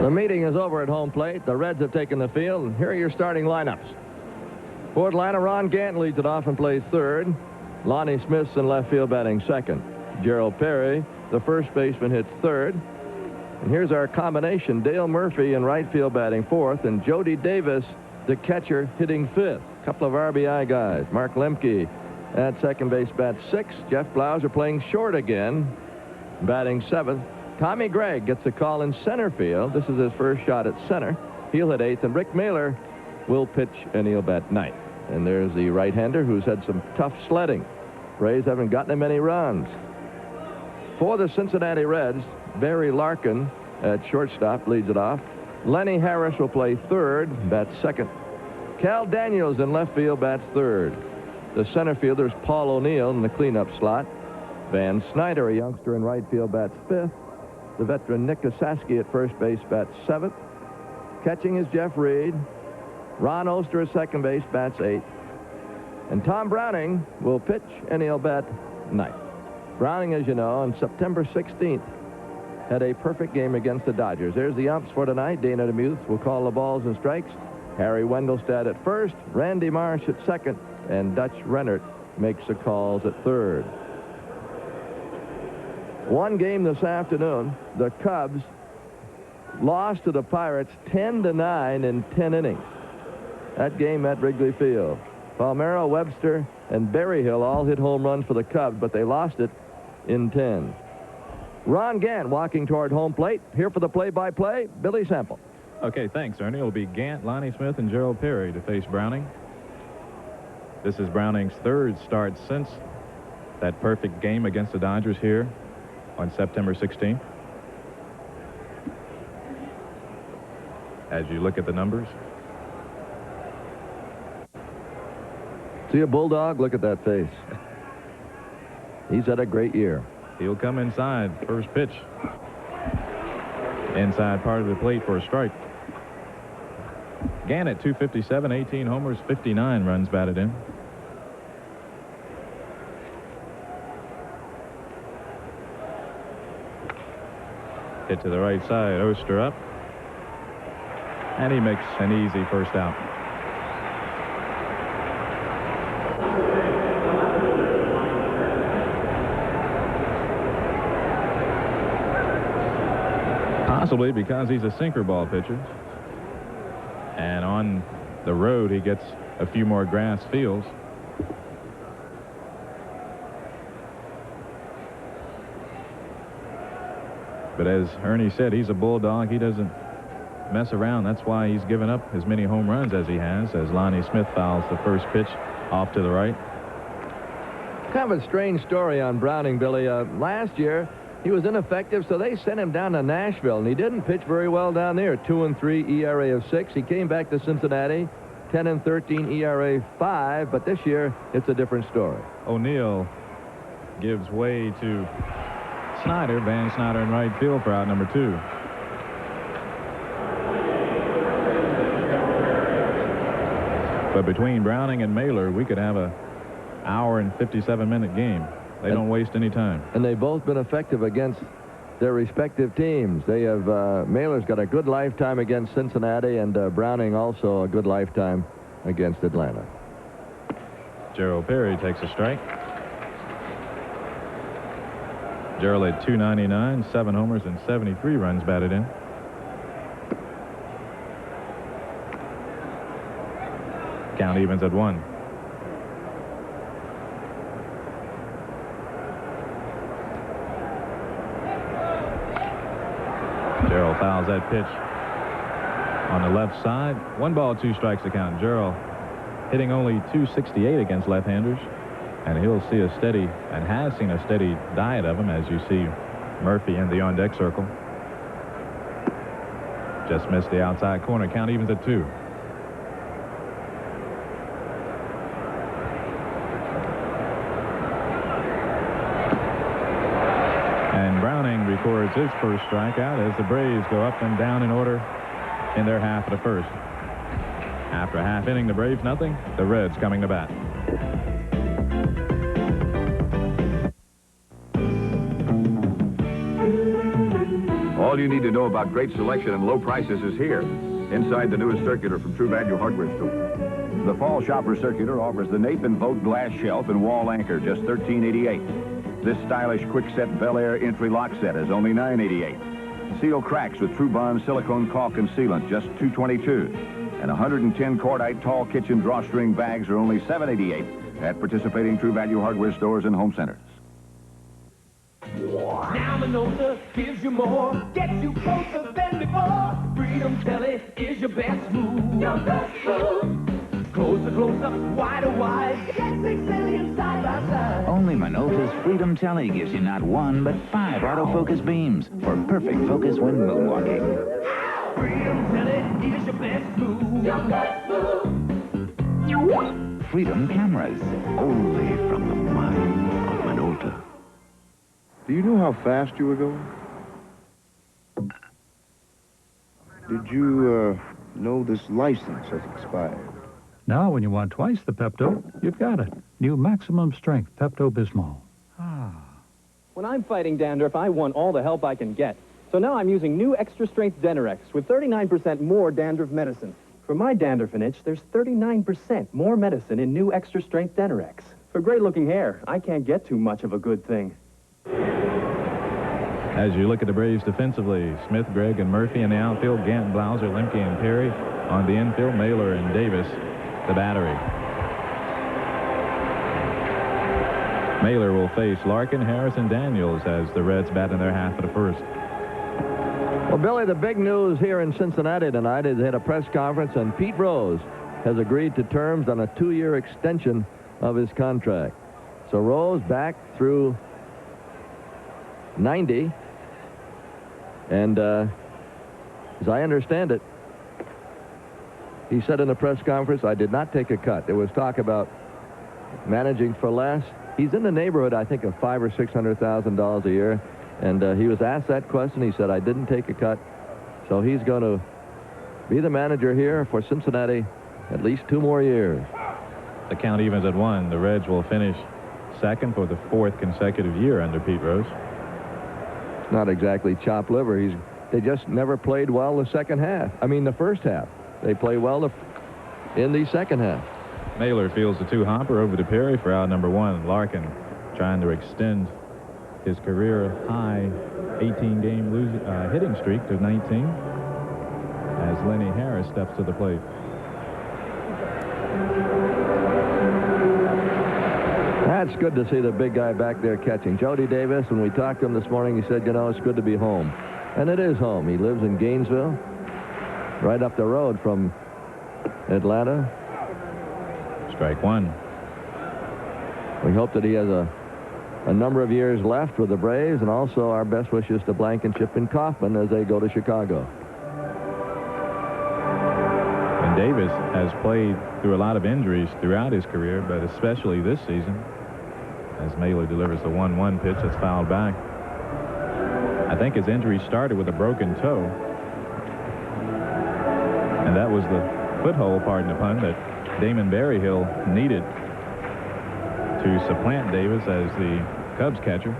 The meeting is over at home plate. The Reds have taken the field, and here are your starting lineups. For Atlanta, Ron Gant leads it off and plays third. Lonnie Smith's in left field batting second. Gerald Perry, the first baseman, hits third. And here's our combination. Dale Murphy in right field batting fourth, and Jody Davis, the catcher, hitting fifth. A couple of RBI guys. Mark Lemke at second base bats sixth. Jeff Blauser playing short again, batting seventh. Tommy Gregg gets a call in center field. This is his first shot at center. He'll hit eighth, and Rick Mailer will pitch, and he'll bat ninth. And there's the right-hander who's had some tough sledding. Rays haven't gotten him any runs. For the Cincinnati Reds, Barry Larkin at shortstop leads it off. Lenny Harris will play third, bats second. Cal Daniels in left field bats third. The center fielder is Paul O'Neill in the cleanup slot. Van Snyder, a youngster in right field, bats fifth. The veteran Nick Osaski at first base bats seventh. Catching is Jeff Reed. Ron Oster at second base bats eighth. And Tom Browning will pitch, and he'll bat ninth. Browning, as you know, on September 16th, had a perfect game against the Dodgers. There's the umps for tonight. Dana DeMuth will call the balls and strikes. Harry Wendelstedt at first, Randy Marsh at second, and Dutch Rennert makes the calls at third. One game this afternoon, the Cubs lost to the Pirates 10-9 in 10 innings. That game at Wrigley Field. Palmeiro, Webster, and Berryhill all hit home runs for the Cubs, but they lost it in 10. Ron Gant walking toward home plate. Here for the play-by-play, Billy Sample. Okay, thanks, Ernie. It'll be Gant, Lonnie Smith, and Gerald Perry to face Browning. This is Browning's third start since that perfect game against the Dodgers here on September 16th. As you look at the numbers. See a bulldog? Look at that face. He's had a great year. He'll come inside. First pitch. Inside part of the plate for a strike. Gant at 257, 18 homers, 59 runs batted in. Hit to the right side. Oster up. And he makes an easy first out. Possibly because he's a sinker ball pitcher. And on the road, he gets a few more grass fields. But as Ernie said, he's a bulldog. He doesn't mess around. That's why he's given up as many home runs as he has, as Lonnie Smith fouls the first pitch off to the right. Kind of a strange story on Browning, Billy. Last year, he was ineffective, so they sent him down to Nashville, and he didn't pitch very well down there. 2-3 ERA of 6. He came back to Cincinnati, 10-13 ERA 5, but this year it's a different story. O'Neill gives way to Snyder. Van Snyder in right field for out number 2. But between Browning and Mailer, we could have a hour and 57-minute game. They don't waste any time. And they've both been effective against their respective teams. They have, Mailer's got a good lifetime against Cincinnati, and Browning also a good lifetime against Atlanta. Gerald Perry takes a strike. Gerald had 299, 7 homers, and 73 runs batted in. Count evens at 1. Gerald fouls that pitch on the left side. 1 ball, 2 strikes to count. Gerald hitting only .268 against left-handers, and he'll see a steady, and has seen a steady diet of them, as you see Murphy in the on-deck circle. Just missed the outside corner. Count evens at 2. And Browning records his first strikeout as the Braves go up and down in order in their half of the first. After a half inning, the Braves nothing. The Reds coming to bat. All you need to know about great selection and low prices is here, inside the newest circular from True Value Hardware Store. The Fall Shopper Circular offers the Nathan Vogt glass shelf and wall anchor, just $13.88. This stylish quick-set Bel Air entry lock set is only $9.88. Seal cracks with True Bond silicone caulk and sealant, just $2.22. And 110 cordite tall kitchen drawstring bags are only $7.88 at participating True Value Hardware stores and home centers. Now Minolta gives you more, gets you closer than before. Freedom Telly is your best move. Your best move. Closer, closer, wider, wide. Get 6 million side by side. Only Minolta's Freedom Telly gives you not 1, but 5 autofocus beams for perfect focus when moonwalking. Freedom Telly is your best move. Your best move. Freedom cameras. Only from the mind of Minolta. Do you know how fast you were going? Did you, know this license has expired? Now, when you want twice the Pepto, you've got it. New maximum strength Pepto-Bismol. When I'm fighting dandruff, I want all the help I can get. So now I'm using new extra strength Denorex with 39% more dandruff medicine. For my dandruff and itch, there's 39% more medicine in new extra strength Denorex. For great-looking hair, I can't get too much of a good thing. As you look at the Braves defensively, Smith, Gregg, and Murphy in the outfield, Gant, Blauser, Lemke, and Perry. On the infield, Mailer and Davis, the battery. Mailer will face Larkin, Harris, and Daniels as the Reds bat in their half of the first. Well, Billy, the big news here in Cincinnati tonight is they had a press conference, and Pete Rose has agreed to terms on a 2-year extension of his contract. So Rose back through 90, and as I understand it, he said in the press conference, I did not take a cut. There was talk about managing for less. He's in the neighborhood, I think, of $500,000 or $600,000 a year, and he was asked that question. He said, I didn't take a cut, so he's going to be the manager here for Cincinnati at least 2 more years. The count evens at 1. The Reds will finish second for the 4th consecutive year under Pete Rose. It's not exactly chopped liver. They just never played well the second half. I mean, the first half. They play well in the second half. Mailer fields the 2-hopper over to Perry for out number 1. Larkin trying to extend his career high 18-game hitting streak to 19 as Lenny Harris steps to the plate. That's good to see the big guy back there catching. Jody Davis, when we talked to him this morning, he said, you know, it's good to be home. And it is home. He lives in Gainesville, right up the road from Atlanta. Strike 1. We hope that he has a number of years left with the Braves, and also our best wishes to Blankenship and Kaufman as they go to Chicago. And Davis has played through a lot of injuries throughout his career, but especially this season, as Mailer delivers the 1-1 pitch that's fouled back. I think his injury started with a broken toe, and that was the foothold, pardon the pun, that Damon Berryhill needed to supplant Davis as the Cubs catcher.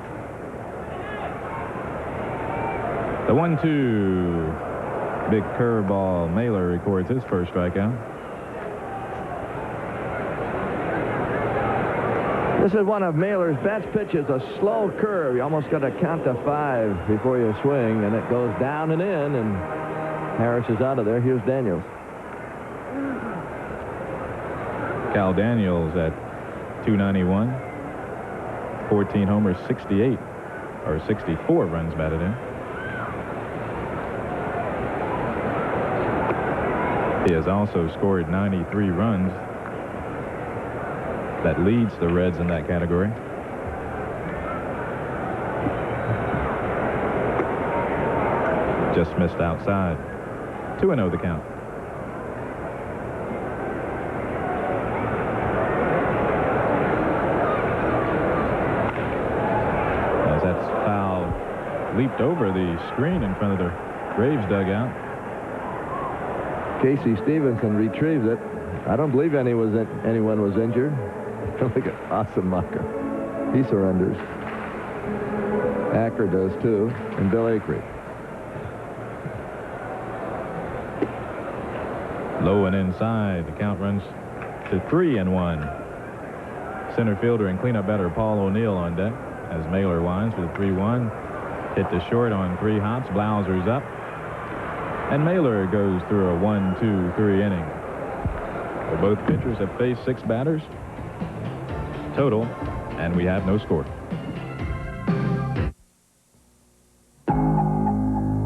The 1-2, big curveball. Mailer records his first strikeout. This is one of Mailer's best pitches, a slow curve. You almost got to count to 5 before you swing, and it goes down and in, and Harris is out of there. Here's Daniels. Cal Daniels at 291, 14 homers, 68 or 64 runs batted in. He has also scored 93 runs. That leads the Reds in that category. Just missed outside. 2-0 the count. As that's foul, leaped over the screen in front of the Braves dugout. Casey Stevenson retrieves it. I don't believe anyone was injured. Look at Asemacher. He surrenders. Acker does too, and Bill Acree. Low and inside. The count runs to 3-1. Center fielder and cleanup batter Paul O'Neill on deck as Mailer winds for the 3-1. Hit to short on 3 hops. Blauser's up. And Mailer goes through a 1-2-3 inning. Well, both pitchers have faced 6 batters total, and we have no score.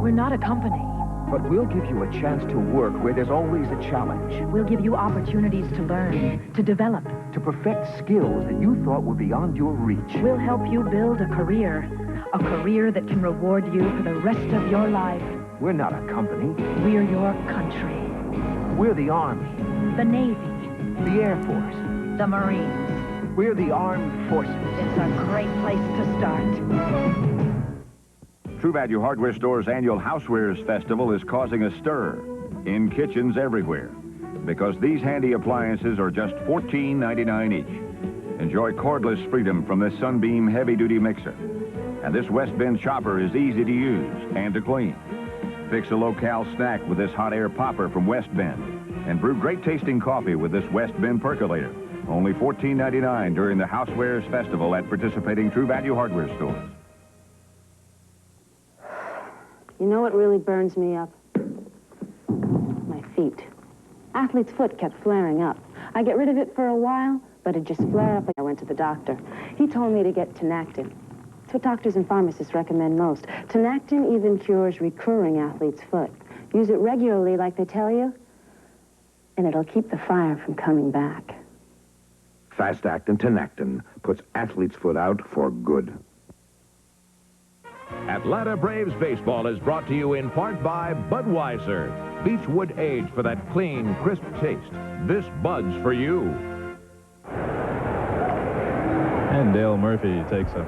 We're not a company. But we'll give you a chance to work where there's always a challenge. We'll give you opportunities to learn, to develop. To perfect skills that you thought were beyond your reach. We'll help you build a career that can reward you for the rest of your life. We're not a company. We're your country. We're the Army. The Navy. The Air Force. The Marines. We're the Armed Forces. It's a great place to start. True Value Hardware Store's annual Housewares Festival is causing a stir in kitchens everywhere because these handy appliances are just $14.99 each. Enjoy cordless freedom from this Sunbeam heavy-duty mixer. And this West Bend chopper is easy to use and to clean. Fix a locale snack with this hot air popper from West Bend. And brew great tasting coffee with this West Bend percolator. Only $14.99 during the Housewares Festival at participating True Value Hardware stores. You know what really burns me up? My feet. Athlete's foot kept flaring up. I get rid of it for a while, but it'd just flare up. I went to the doctor. He told me to get Tinactin. It's what doctors and pharmacists recommend most. Tinactin even cures recurring athlete's foot. Use it regularly like they tell you, and it'll keep the fire from coming back. Fast-acting Tinactin puts athlete's foot out for good. Atlanta Braves baseball is brought to you in part by Budweiser. Beechwood aged for that clean, crisp taste. This Bud's for you. And Dale Murphy takes a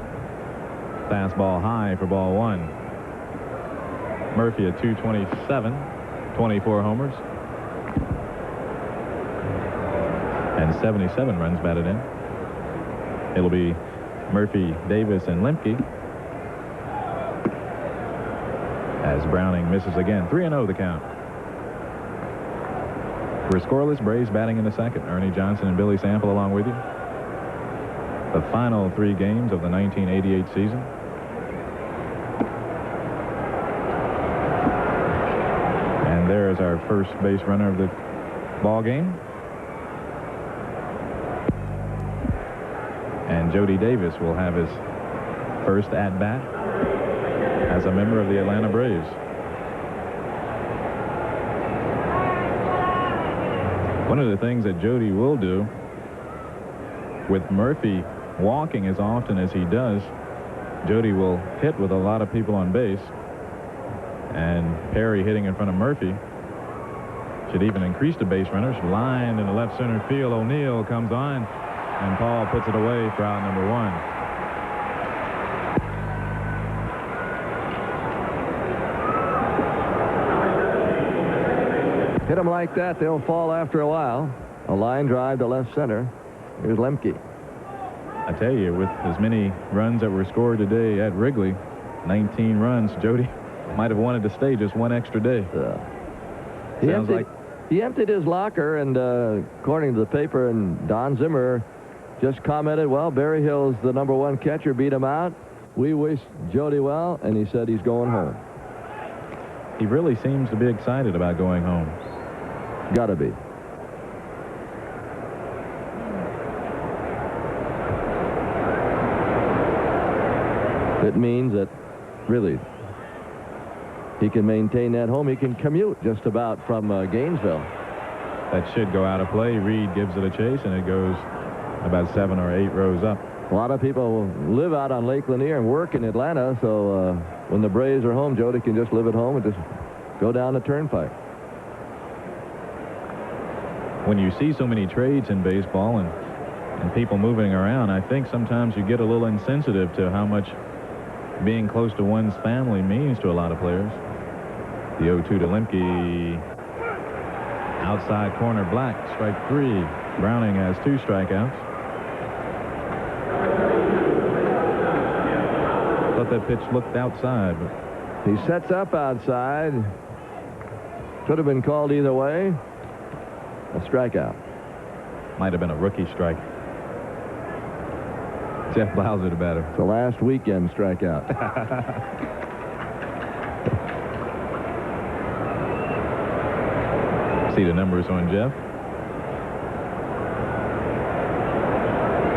fastball high for ball 1. Murphy at 227, 24 homers. And 77 runs batted in. It'll be Murphy, Davis, and Lemke. As Browning misses again. 3-0 the count. We're scoreless. Braves batting in the second. Ernie Johnson and Billy Sample along with you. The final 3 games of the 1988 season. And there is our first base runner of the ball game. And Jody Davis will have his first at-bat as a member of the Atlanta Braves. One of the things that Jody will do with Murphy walking as often as he does, Jody will hit with a lot of people on base, and Perry hitting in front of Murphy should even increase the base runners. Lined in the left center field. O'Neill comes on, and Paul puts it away for out number 1. Hit them like that, they'll fall after a while. A line drive to left center. Here's Lemke. I tell you, with as many runs that were scored today at Wrigley, 19 runs, Jody might have wanted to stay just one extra day. He emptied his locker, and according to the paper, and Don Zimmer just commented, well, Barry Hill's the #1 catcher, beat him out. We wish Jody well, and he said he's going home. He really seems to be excited about going home. Gotta be. It means that, really, he can maintain that home. He can commute just about from Gainesville. That should go out of play. Reed gives it a chase, and it goes about 7 or 8 rows up. A lot of people live out on Lake Lanier and work in Atlanta, so when the Braves are home, Jody can just live at home and just go down the turnpike. When you see so many trades in baseball and people moving around, I think sometimes you get a little insensitive to how much being close to one's family means to a lot of players. The 0-2 to Lemke. Outside corner, Black, strike 3. Browning has 2 strikeouts. Thought that pitch looked outside, but he sets up outside. Could have been called either way. A strikeout. Might have been a rookie strike. Jeff Blauser, the batter. The last weekend strikeout. See the numbers on Jeff.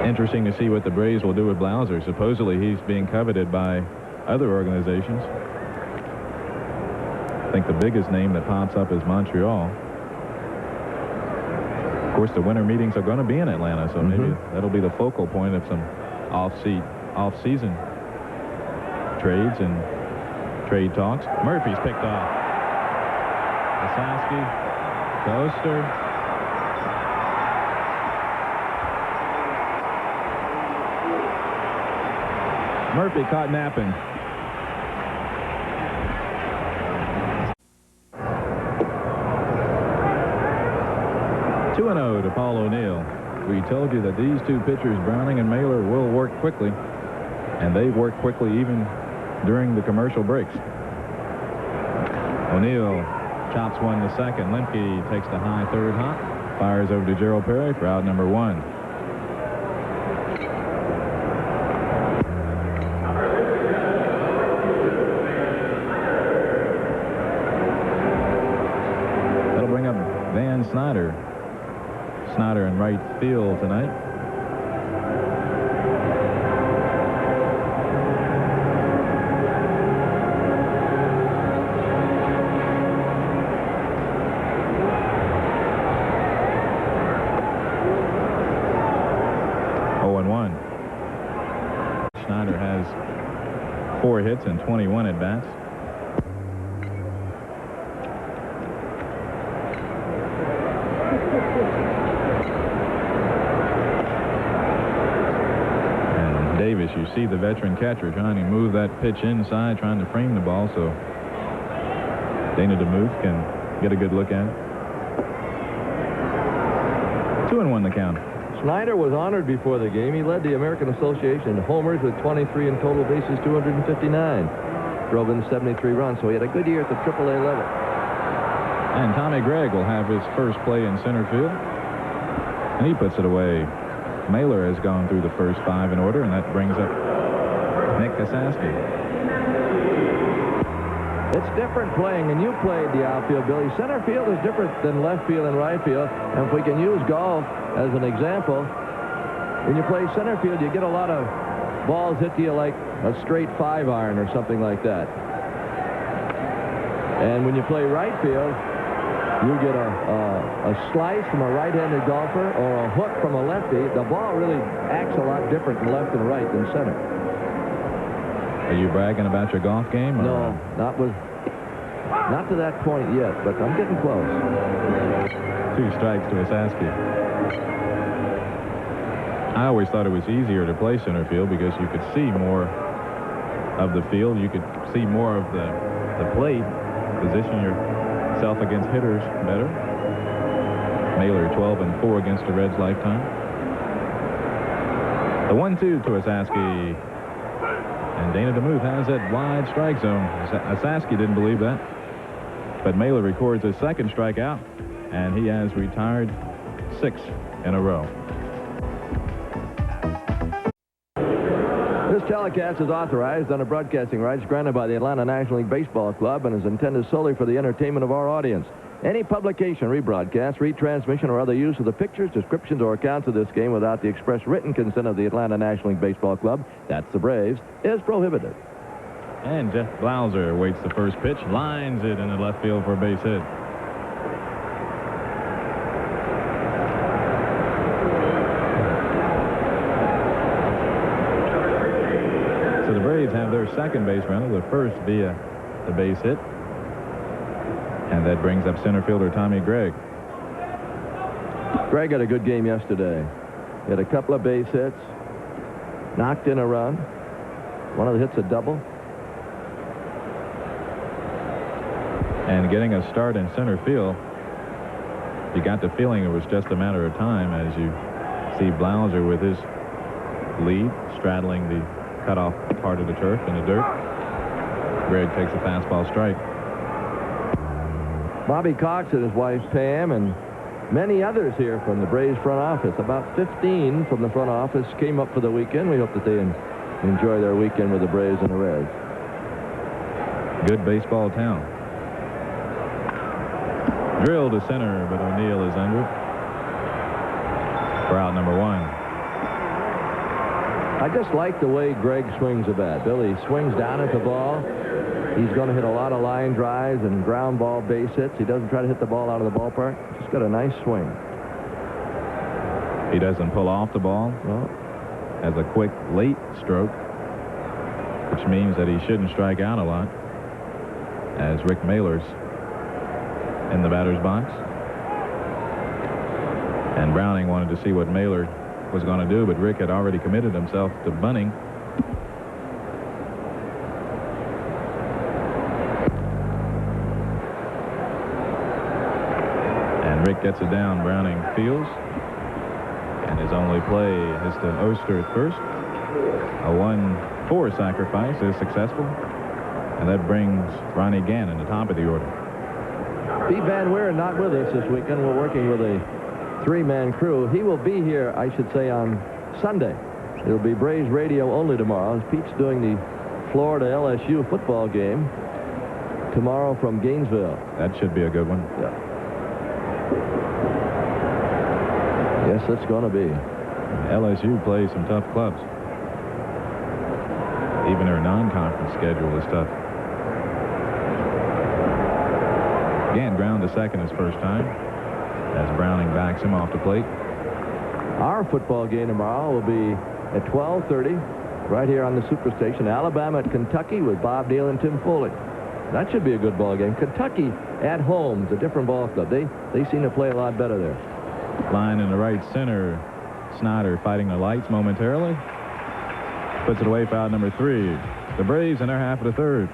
Interesting to see what the Braves will do with Blauser. Supposedly he's being coveted by other organizations. I think the biggest name that pops up is Montreal. Of course, the winter meetings are going to be in Atlanta, so maybe that'll be the focal point of some off-season trades and trade talks. Murphy's picked off. Esaski, Coaster. Murphy caught napping. (2-0) to Paul O'Neill. We told you that these two pitchers, Browning and Mailer, will work quickly, and they work quickly even during the commercial breaks. O'Neill chops one to second. Lemke takes the high third hop, fires over to Gerald Perry for out number 1. That'll bring up Van Snyder. Snyder in right field tonight. Snyder has 4 hits and 21 at-bats. And Davis, you see the veteran catcher trying to move that pitch inside, trying to frame the ball so Dana DeMuth can get a good look at it. 2-1 the count. Snyder was honored before the game. He led the American Association in homers with 23 and total bases 259. Drove in 73 runs, so he had a good year at the AAA level. And Tommy Gregg will have his first play in center field. And he puts it away. Mailer has gone through the first 5 in order, and that brings up Nick Esaski. It's different playing, and you played the outfield, Billy. Center field is different than left field and right field. And if we can use golf as an example, when you play center field, you get a lot of balls hit to you like a straight 5-iron or something like that. And when you play right field, you get a slice from a right-handed golfer or a hook from a lefty. The ball really acts a lot different in left and right than center. Are you bragging about your golf game? Or? No, not to that point yet, but I'm getting close. 2 strikes to Esaski. I always thought it was easier to play center field because you could see more of the field. You could see more of the plate, position yourself against hitters better. Mailer 12-4 against the Reds lifetime. The 1-2 to Esaski. And Dana DeMuth has that wide strike zone. Esaski didn't believe that. But Mailer records his second strikeout, and he has retired 6 in a row. This telecast is authorized under broadcasting rights granted by the Atlanta National League Baseball Club and is intended solely for the entertainment of our audience. Any publication, rebroadcast, retransmission, or other use of the pictures, descriptions, or accounts of this game without the express written consent of the Atlanta National League Baseball Club, that's the Braves, is prohibited. And Jeff Blauser awaits the first pitch, lines it into left field for a base hit. So the Braves have their second base runner, the first via the base hit. And that brings up center fielder Tommy Gregg. Gregg had a good game yesterday. He had a couple of base hits, knocked in a run. One of the hits a double. And getting a start in center field, you got the feeling it was just a matter of time as you see Blauser with his lead straddling the cutoff part of the turf in the dirt. Gregg takes a fastball strike. Bobby Cox and his wife Pam and many others here from the Braves front office. About 15 from the front office came up for the weekend. We hope that they enjoy their weekend with the Braves and the Reds. Good baseball town. Drill to center, but O'Neill is under. For out number 1. I just like the way Greg swings the bat. Billy swings down at the ball. He's going to hit a lot of line drives and ground ball base hits. He doesn't try to hit the ball out of the ballpark. Just got a nice swing. He doesn't pull off the ball. No. Has a quick, late stroke, which means that he shouldn't strike out a lot, as Rick Mailer's in the batter's box. And Browning wanted to see what Mailer was going to do, but Rick had already committed himself to bunting. And Rick gets it down. Browning fields. And his only play is to Oster at first. A 1-4 sacrifice is successful. And that brings Ronnie Gannon to top of the order. Pete Van Weeren not with us this weekend. We're working with a 3-man crew. He will be here, I should say, on Sunday. It'll be Braves radio only tomorrow. Pete's doing the Florida LSU football game tomorrow from Gainesville. That should be a good one. Yeah. Yes, it's going to be. LSU plays some tough clubs. Even their non-conference schedule is tough. Again, ground to second his first time, as Browning backs him off the plate. Our football game tomorrow will be at 12:30 right here on the Superstation. Alabama at Kentucky with Bob Neal and Tim Foley. That should be a good ball game. Kentucky at home is a different ball club. They seem to play a lot better there. Line in the right center. Snyder fighting the lights momentarily. Puts it away for out number 3. The Braves in their half of the third.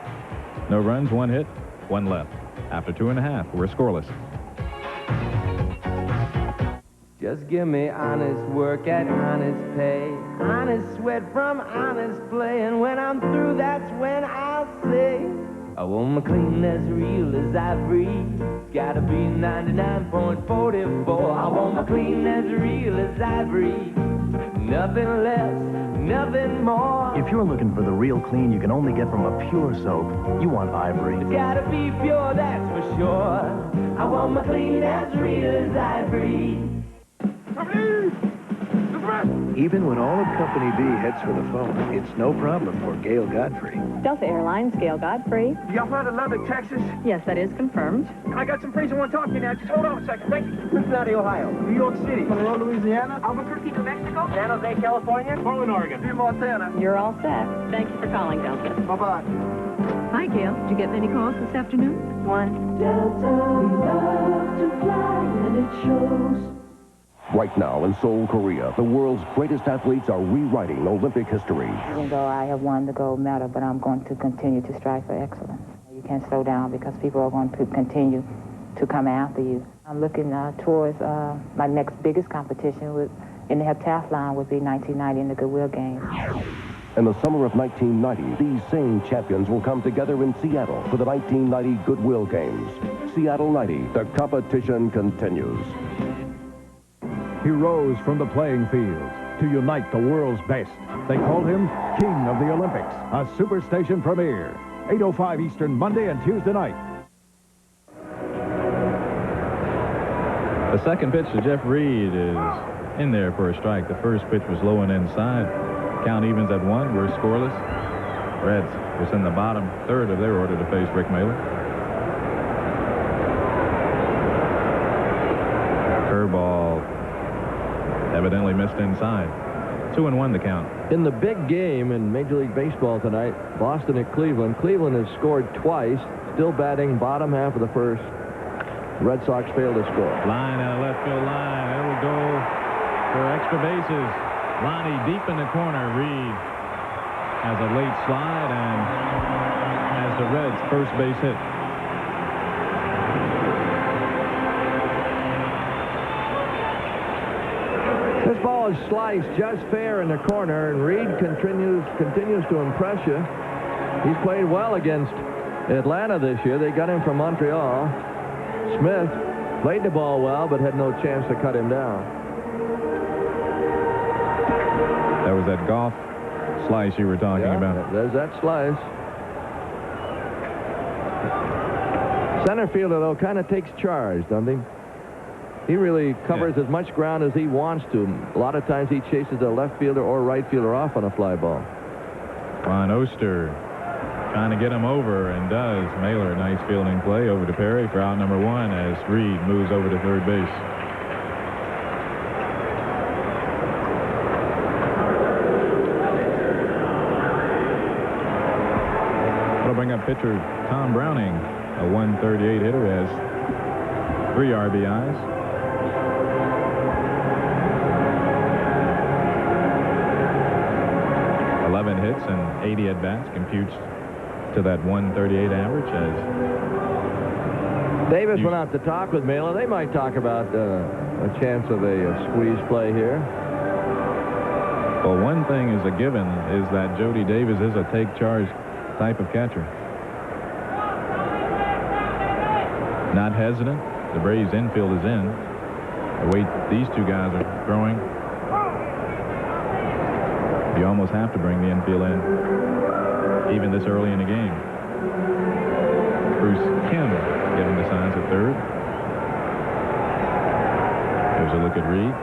No runs, 1 hit, 1 left. After 2.5, we're scoreless. Just give me honest work at honest pay, honest sweat from honest play, and when I'm through, that's when I'll say, I want my clean as real as ivory. Gotta be 99.44. I want my clean as real as ivory. Nothing less, nothing more. If you're looking for the real clean you can only get from a pure soap, you want Ivory. It's gotta be pure, that's for sure. I want my clean as real as ivory. Even when all of Company B heads for the phone, it's no problem for Gail Godfrey. Delta Airlines, Gail Godfrey. Y'all fly to Lubbock, Texas? Yes, that is confirmed. I got some friends who want to talk to you now. Just hold on a second. Thank you. Cincinnati, Ohio. New York City. Monroe, Louisiana. Albuquerque, New Mexico. San Jose, California. Portland, Oregon. Butte, Montana. You're all set. Thank you for calling, Delta. Bye-bye. Hi, Gail. Did you get many calls this afternoon? 1. Delta, we love to fly, and it shows. Right now in Seoul, Korea, the world's greatest athletes are rewriting Olympic history. Even though I have won the gold medal, but I'm going to continue to strive for excellence. You can't slow down because people are going to continue to come after you. I'm looking towards my next biggest competition in the heptathlon would be 1990 in the Goodwill Games. In the summer of 1990, these same champions will come together in Seattle for the 1990 Goodwill Games. Seattle 90, the competition continues. He rose from the playing field to unite the world's best. They called him King of the Olympics, a Superstation premiere. 8:05 Eastern, Monday and Tuesday night. The second pitch to Jeff Reed is in there for a strike. The first pitch was low and inside. Count evens at 1. We're scoreless. Reds was in the bottom third of their order to face Rick Mailer. Curveball evidently missed inside. 2-1 the count. In the big game in Major League Baseball tonight, Boston at Cleveland. Cleveland has scored twice, still batting bottom half of the first. Red Sox failed to score. Line out of left field line. It'll go for extra bases. Lonnie deep in the corner. Reed has a late slide and has the Reds' first base hit. This ball is sliced just fair in the corner, and Reed continues to impress you. He's played well against Atlanta this year. They got him from Montreal. Smith Played the ball well, but had no chance to cut him down. That was that golf slice you were talking about. There's that slice. Center fielder, though, kind of takes charge, doesn't he? He really covers as much ground as he wants to. A lot of times he chases the left fielder or right fielder off on a fly ball. Ron Oster trying to get him over, and does. Mailer, nice fielding play over to Perry for out number 1 as Reed moves over to third base. That'll bring up pitcher Tom Browning, a 138 hitter, has 3 RBIs. 11 hits and 80 at-bats computes to that 138 average. As Davis went out to talk with Mailer. They might talk about a chance of a squeeze play here. Well, one thing is a given is that Jody Davis is a take-charge type of catcher. Not hesitant. The Braves infield is in. The way these two guys are throwing, you almost have to bring the infield in, even this early in the game. Bruce Kim getting the signs at third. There's a look at Reed.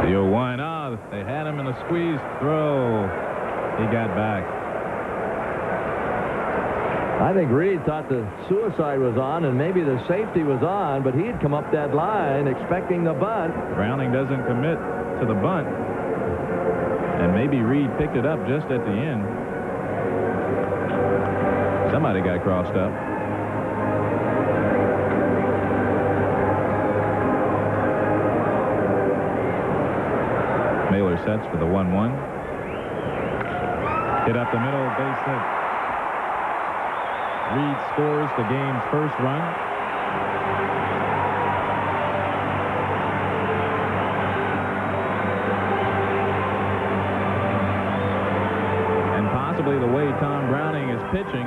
The 0-1. Oh, they had him in a squeeze throw. He got back. I think Reed thought the suicide was on and maybe the safety was on, but he had come up that line expecting the bunt. Browning doesn't commit to the bunt, and maybe Reed picked it up just at the end. Somebody got crossed up. Mailer sets for the 1-1. Hit up the middle, base hit. Reed scores the game's first run. And possibly the way Tom Browning is pitching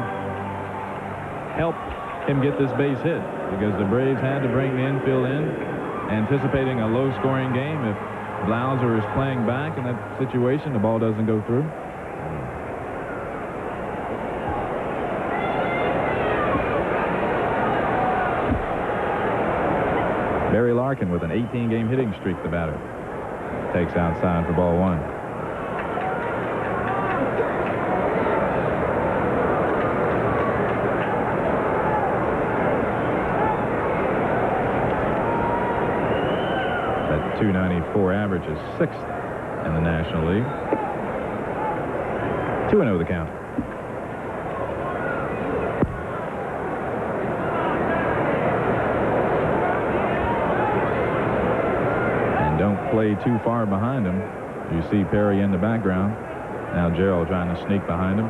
helped him get this base hit, because the Braves had to bring the infield in, anticipating a low-scoring game. If Blauser is playing back in that situation, the ball doesn't go through. Barry Larkin with an 18-game hitting streak, the batter. Takes outside for ball 1. That .294 average is 6th in the National League. 2-0 the count. Play too far behind him. You see Perry in the background. Now Gerald trying to sneak behind him.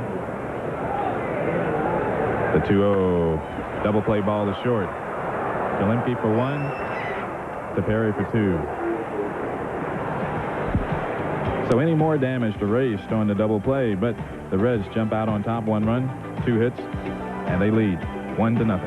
The 2-0 double play ball to short. To Lemke for 1. To Perry for 2. So any more damage to Raced on the double play, but the Reds jump out on top 1 run, 2 hits, and they lead 1-0.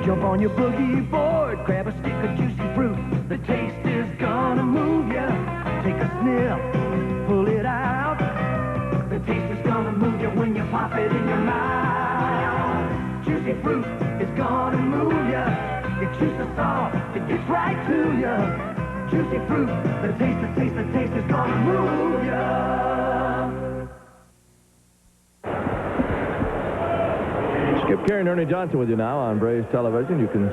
Jump on your boogie board, grab a stick of juicy fruit. The taste is gonna move ya. right to you. Juicy fruit, the taste is gonna move ya. Skip Kerr and Ernie Johnson with you now on Braves Television. You can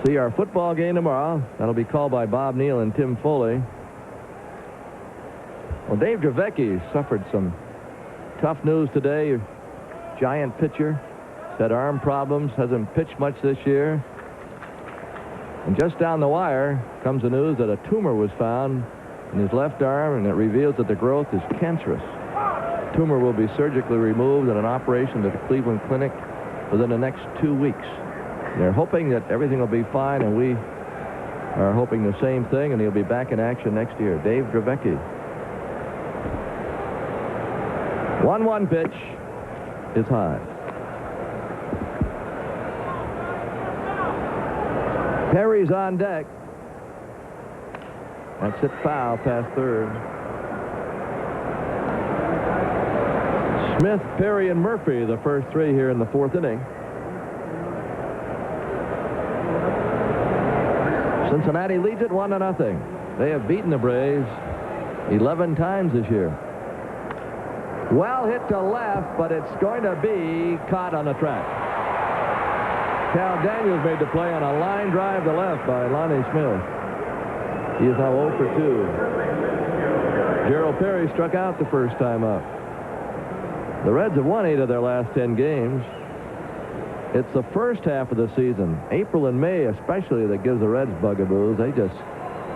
see our football game tomorrow. That'll be called by Bob Neal and Tim Foley. Well, Dave Dravecky suffered some tough news today. Giant pitcher. Had arm problems. Hasn't pitched much this year. And just down the wire comes the news that a tumor was found in his left arm, and it reveals that the growth is cancerous. The tumor will be surgically removed in an operation at the Cleveland Clinic within the next 2 weeks. They're hoping that everything will be fine, and we are hoping the same thing, and he'll be back in action next year. Dave Dravecky. 1-1 pitch is high. Perry's on deck. That's it, foul past third. Smith, Perry, and Murphy, the first three here in the fourth inning. Cincinnati leads it 1-0. They have beaten the Braves 11 times this year. Well hit to left, but it's going to be caught on the track. Cal Daniels made the play on a line drive to left by Lonnie Smith. He is now 0 for 2. Gerald Perry struck out the first time up. The Reds have won 8 of their last 10 games. It's the first half of the season, April and May especially, that gives the Reds bugaboos. They just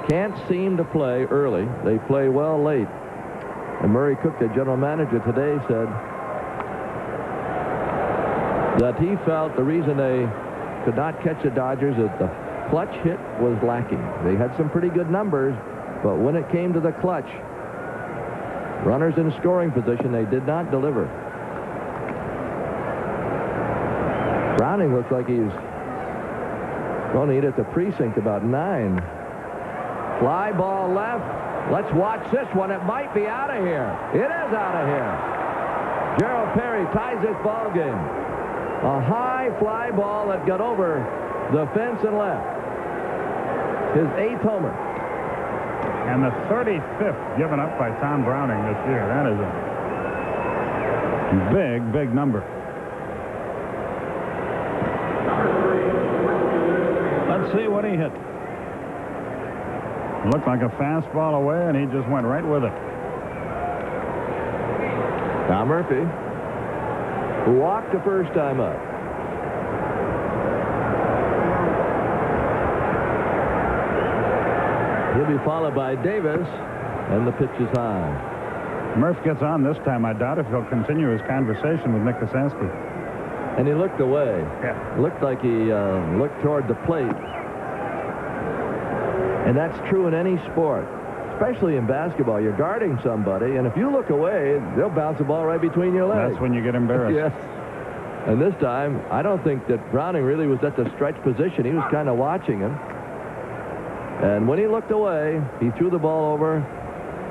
can't seem to play early. They play well late. And Murray Cook, the general manager today, said that he felt the reason they could not catch the Dodgers is the clutch hit was lacking. They had some pretty good numbers, but when it came to the clutch, runners in scoring position, they did not deliver. Browning looks like he's going to eat at the precinct about 9. Fly ball left. Let's watch this one. It might be out of here. It is out of here. Gerald Perry ties this ball game. A high fly ball that got over the fence and left. His 8th homer. And the 35th given up by Tom Browning this year. That is a big, big number. Let's see what he hit. It looked like a fastball away, and he just went right with it. Tom Murphy, who walked the first time up. He'll be followed by Davis, and the pitch is high. Murph gets on this time. I doubt if he'll continue his conversation with Nick Kosansky. And he looked away. Yeah. Looked like he looked toward the plate. And that's true in any sport, especially in basketball. You're guarding somebody, and if you look away, they'll bounce the ball right between your legs. That's when you get embarrassed. Yes. And this time, I don't think that Browning really was at the stretch position. He was kind of watching him. And when he looked away, he threw the ball over,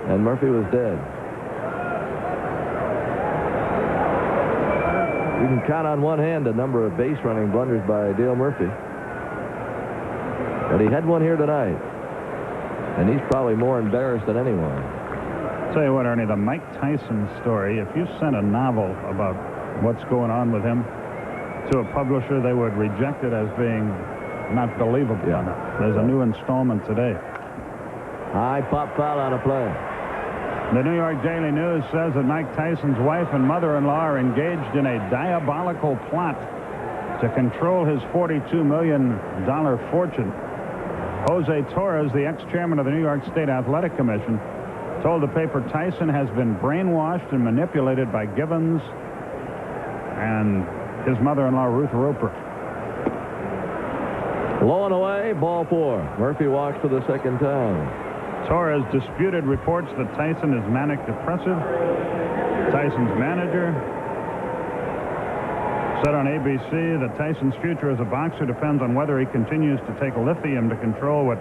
and Murphy was dead. You can count on one hand the number of base running blunders by Dale Murphy. But he had one here tonight. And he's probably more embarrassed than anyone. Tell you what, Ernie, the Mike Tyson story, if you sent a novel about what's going on with him to a publisher, they would reject it as being not believable. Yeah. There's a new installment today. High pop foul on a play. The New York Daily News says that Mike Tyson's wife and mother-in-law are engaged in a diabolical plot to control his $42 million fortune. Jose Torres, the ex-chairman of the New York State Athletic Commission, told the paper Tyson has been brainwashed and manipulated by Gibbons and his mother-in-law, Ruth Roper. Low and away, ball 4. Murphy walks for the second time. Torres disputed reports that Tyson is manic depressive. Tyson's manager said on ABC that Tyson's future as a boxer depends on whether he continues to take lithium to control what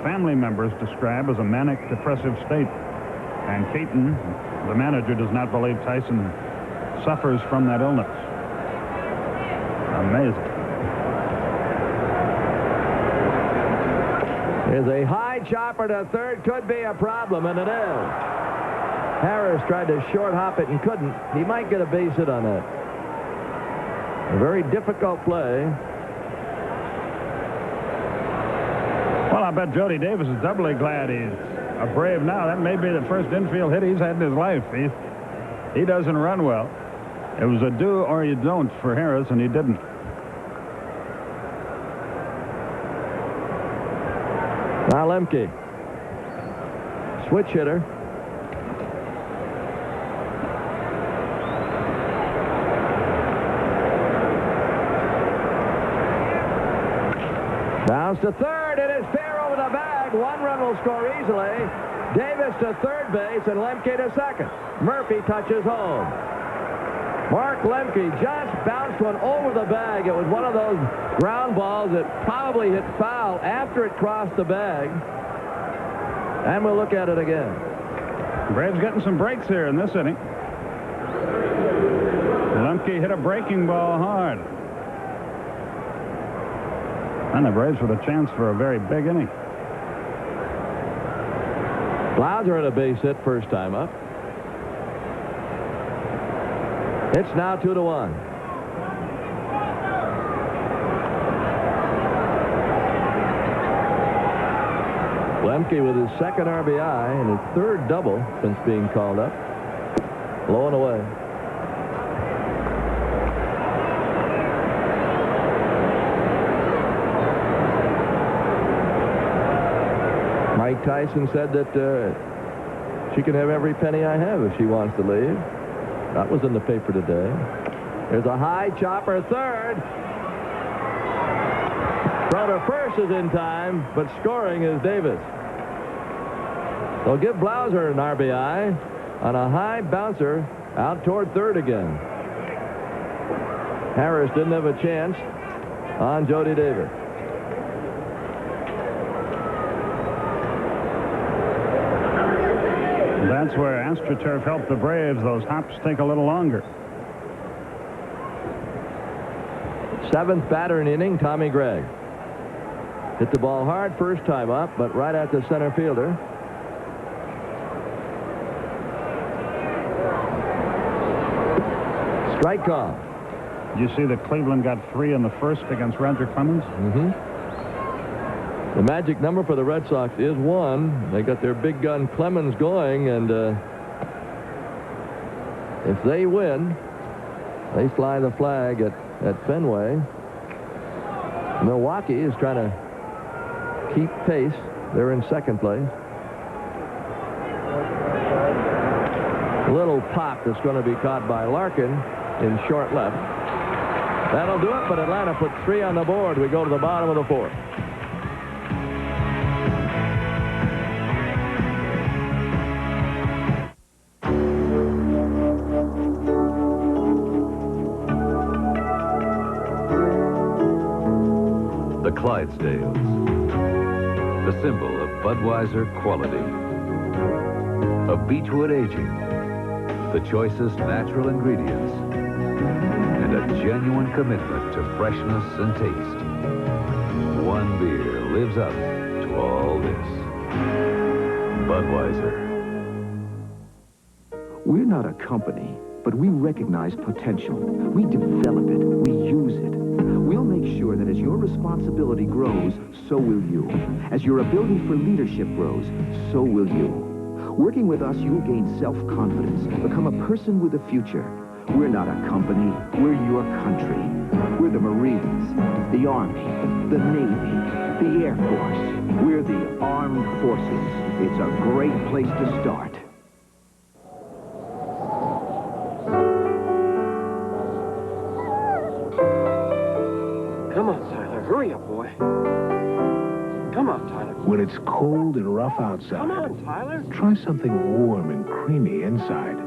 family members describe as a manic depressive state. And Caton, the manager, does not believe Tyson suffers from that illness. Amazing. Is a high chopper to third. Could be a problem, and it is. Harris tried to short hop it and couldn't. He might get a base hit on that. A very difficult play. Well, I bet Jody Davis is doubly glad he's a Brave now. That may be the first infield hit he's had in his life. He doesn't run well. It was a do or you don't for Harris, and he didn't. Now Lemke. Switch hitter. Bounce to third. It is fair over the bag. One run will score easily. Davis to third base and Lemke to second. Murphy touches home. Mark Lemke just bounced one over the bag. It was one of those ground balls that probably hit foul after it crossed the bag. And we'll look at it again. Braves getting some breaks here in this inning. Lemke hit a breaking ball hard. And the Braves with a chance for a very big inning. Blauser had a base hit first time up. It's now 2-1. Lemke with his second RBI and his third double since being called up. Low and away. Mike Tyson said that she can have every penny I have if she wants to leave. That was in the paper today. There's a high chopper third. Throw to first is in time, but scoring is Davis. They'll give Blauser an RBI on a high bouncer out toward third again. Harris didn't have a chance on Jody Davis. That's where AstroTurf helped the Braves. Those hops take a little longer. Seventh batter in the inning, Tommy Gregg. Hit the ball hard first time up, but right at the center fielder. Strike call. You see that Cleveland got 3 in the first against Roger Clemens? Mm-hmm. The magic number for the Red Sox is 1. They got their big gun Clemens going, and if they win, they fly the flag at Fenway. Milwaukee is trying to keep pace. They're in second place. A little pop that's going to be caught by Larkin in short left. That'll do it, but Atlanta put 3 on the board. We go to the bottom of the 4th. The Clydesdales, the symbol of Budweiser quality, of Beechwood aging, the choicest natural ingredients, and a genuine commitment to freshness and taste. One beer lives up to all this. Budweiser. We're not a company, but we recognize potential. We develop it. We use it. We'll make sure that as your responsibility grows, so will you. As your ability for leadership grows, so will you. Working with us, you'll gain self-confidence, become a person with a future. We're not a company. We're your country. We're the Marines, the Army, the Navy, the Air Force. We're the Armed Forces. It's a great place to start. Come on, Tyler. Hurry up, boy. Come on, Tyler. When it's cold and rough outside, Come on, Tyler. try something warm and creamy inside.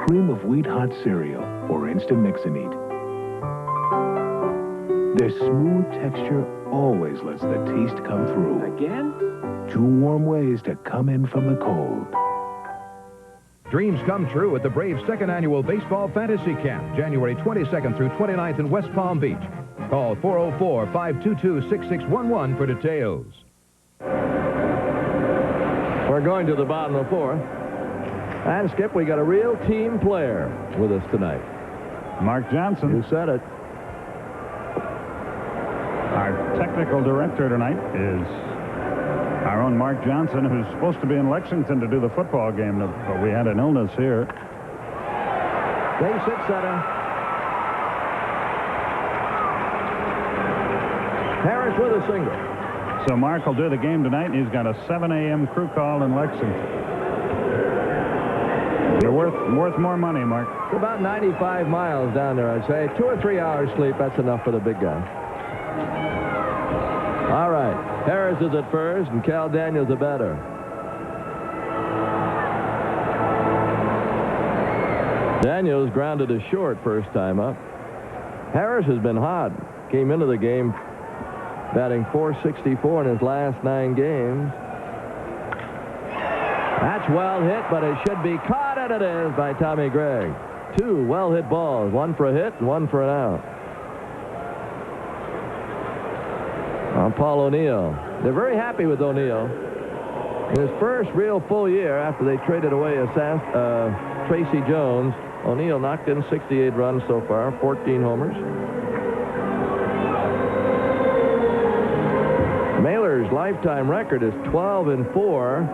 Cream of Wheat Hot Cereal or Instant Mix and Eat. Their smooth texture always lets the taste come through. Again? 2 warm ways to come in from the cold. Dreams come true at the Braves' 2nd annual Baseball Fantasy Camp, January 22nd through 29th in West Palm Beach. Call 404-522-6611 for details. We're going to the bottom of the fourth. And, Skip, we got a real team player with us tonight. Mark Johnson. You said it. Our technical director tonight is our own Mark Johnson, who's supposed to be in Lexington to do the football game, but we had an illness here. Base hit center. Harris with a single. So Mark will do the game tonight, and he's got a 7 a.m. crew call in Lexington. You're worth more money, Mark. It's about 95 miles down there, I'd say. 2 or 3 hours sleep, that's enough for the big guy. All right. Harris is at first, and Cal Daniels the batter. Daniels grounded a short first time up. Harris has been hot. Came into the game batting .464 in his last 9 games. That's well hit, but it should be caught, and it is by Tommy Gregg. 2 well-hit balls, 1 for a hit and 1 for an out. Paul O'Neill. They're very happy with O'Neill. In his first real full year after they traded away Tracy Jones, O'Neill knocked in 68 runs so far, 14 homers. Mailer's lifetime record is 12-4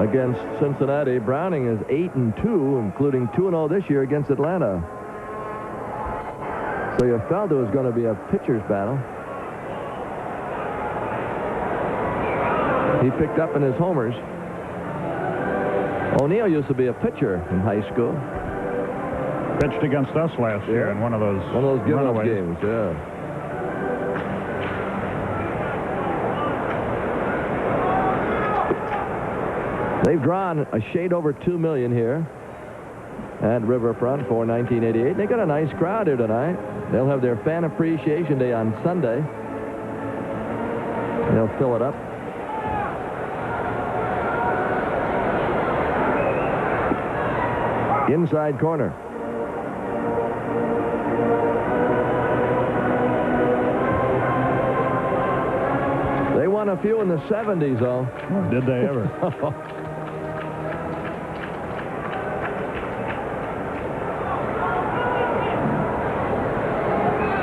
against Cincinnati. Browning is 8-2, including 2-0 this year against Atlanta. So you felt it was going to be a pitcher's battle. He picked up in his homers. O'Neill used to be a pitcher in high school. Pitched against us last year in one of those give-up games, yeah. They've drawn a shade over 2 million here at Riverfront for 1988. They got a nice crowd here tonight. They'll have their Fan Appreciation Day on Sunday. They'll fill it up. Inside corner. They won a few in the 70s, though. Oh, did they ever?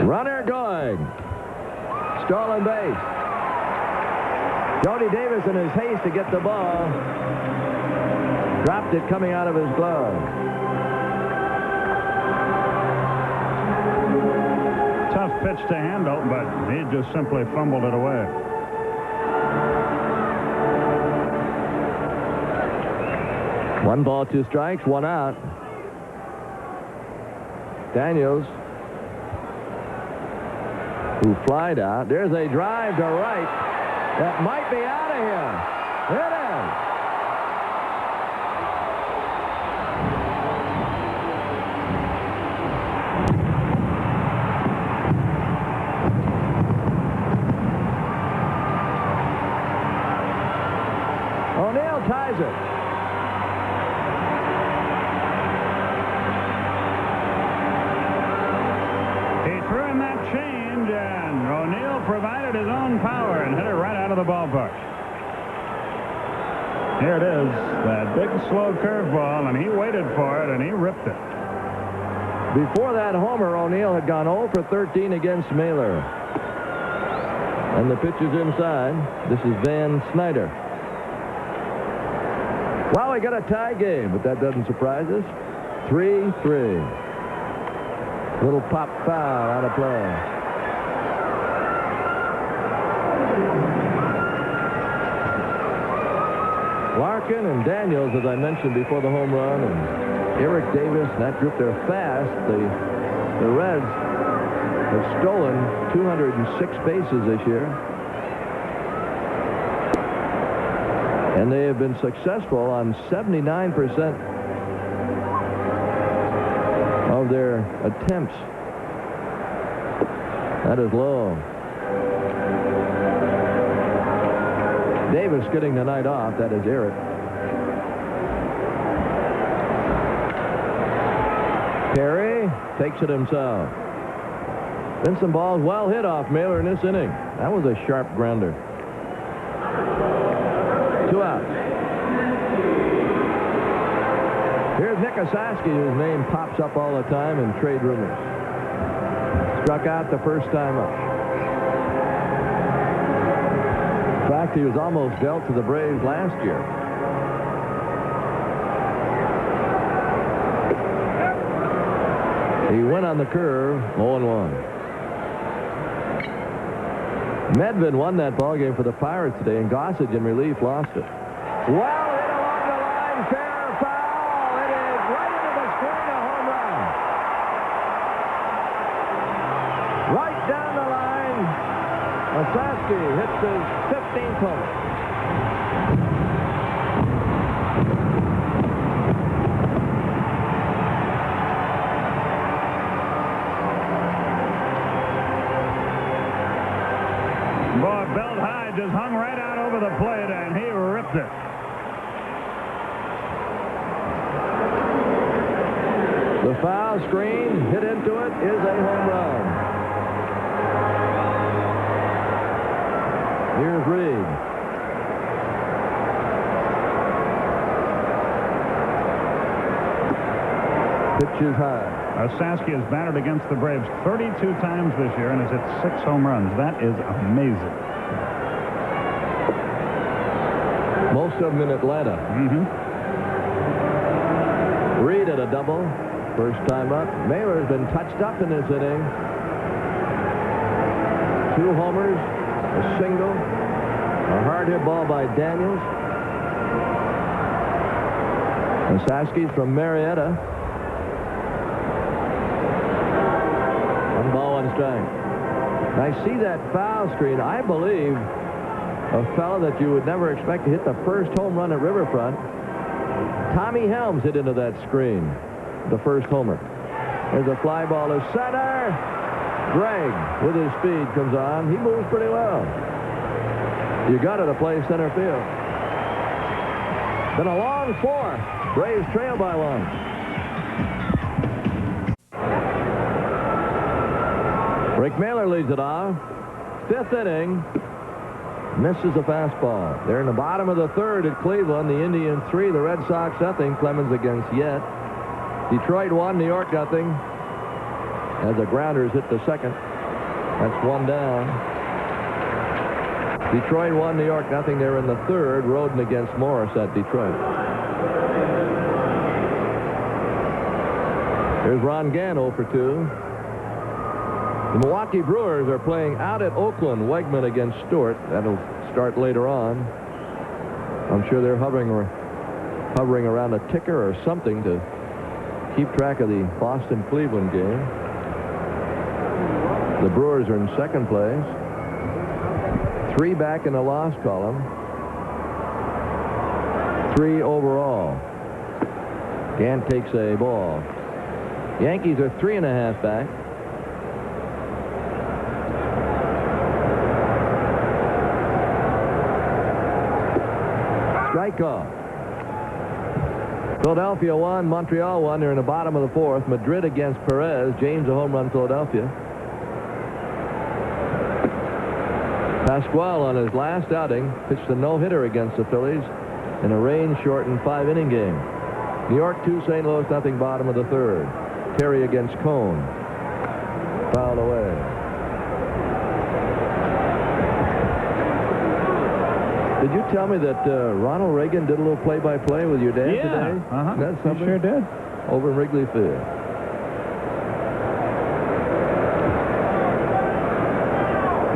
Runner going. Stolen base. Jody Davis, in his haste to get the ball, dropped it coming out of his glove. Tough pitch to handle, but he just simply fumbled it away. One ball, 2 strikes, 1 out. Daniels, who flied out. There's a drive to right that might be out of here. It is. O'Neill ties it. Provided his own power and hit it right out of the ballpark. Here it is, that big slow curveball, and he waited for it, and he ripped it. Before that homer, O'Neill had gone 0 for 13 against Mailer. And the pitch is inside. This is Van Snyder. Well, we got a tie game, but that doesn't surprise us. 3-3. Little pop foul out of play. Larkin and Daniels, as I mentioned before the home run, and Eric Davis, and that group, they're fast. The Reds have stolen 206 bases this year. And they have been successful on 79% of their attempts. That is low. Davis getting the night off. That is Eric. Perry takes it himself. Vincent Ball's well hit off Mailer in this inning. That was a sharp grounder. 2 outs. Jack Osaski, whose name pops up all the time in trade rumors. Struck out the first time up. In fact, he was almost dealt to the Braves last year. He went on the curve, 0-1. Medved won that ball game for the Pirates today, and Gossage in relief lost it. Well hit along the line, fair or foul. It is right into the screen, a home run. Right down the line, Osaski hits his 15th home. Boy, belt high just hung right out over the plate, and he ripped it. The foul screen hit into it is a home run. Here's Reed. Pitch is high. Osaski has batted against the Braves 32 times this year and has hit 6 home runs. That is amazing. Most of them in Atlanta. Reed at a double. First time up. Mailer has been touched up in this inning. 2 homers, a single, a hard hit ball by Daniels. Osaski's from Marietta. 1 ball, 1 strike. And I see that foul screen. I believe a fellow that you would never expect to hit the first home run at Riverfront. Tommy Helms hit into that screen, the first homer. There's a fly ball to center. Gregg, with his speed, comes on. He moves pretty well. You got it to play center field. Been a long 4. Braves trail by 1. Rick Mailer leads it off. 5th inning. Misses a fastball. They're in the bottom of the 3rd at Cleveland. The Indians 3, the Red Sox nothing. Clemens against Yet. Detroit 1, New York nothing. As the grounders hit the 2nd. That's 1 down. Detroit 1, New York nothing. They're in the 3rd. Roden against Morris at Detroit. Here's Ron Gant 0 for 2. The Milwaukee Brewers are playing out at Oakland. Wegman against Stewart. That'll start later on. I'm sure they're hovering around a ticker or something to keep track of the Boston-Cleveland game. The Brewers are in 2nd place. 3 back in the loss column. 3 overall. Gant takes a ball. Yankees are 3.5 back. Strike off. Philadelphia 1, Montreal 1. They're in the bottom of the 4th. Madrid against Perez. James a home run, Philadelphia. Pasquale on his last outing pitched a no-hitter against the Phillies in a rain-shortened 5-inning game. New York 2, St. Louis nothing, bottom of the 3rd. Terry against Cone. Fouled away. Did you tell me that Ronald Reagan did a little play-by-play with your dad today? Yeah, That's something? He sure did. Over in Wrigley Field.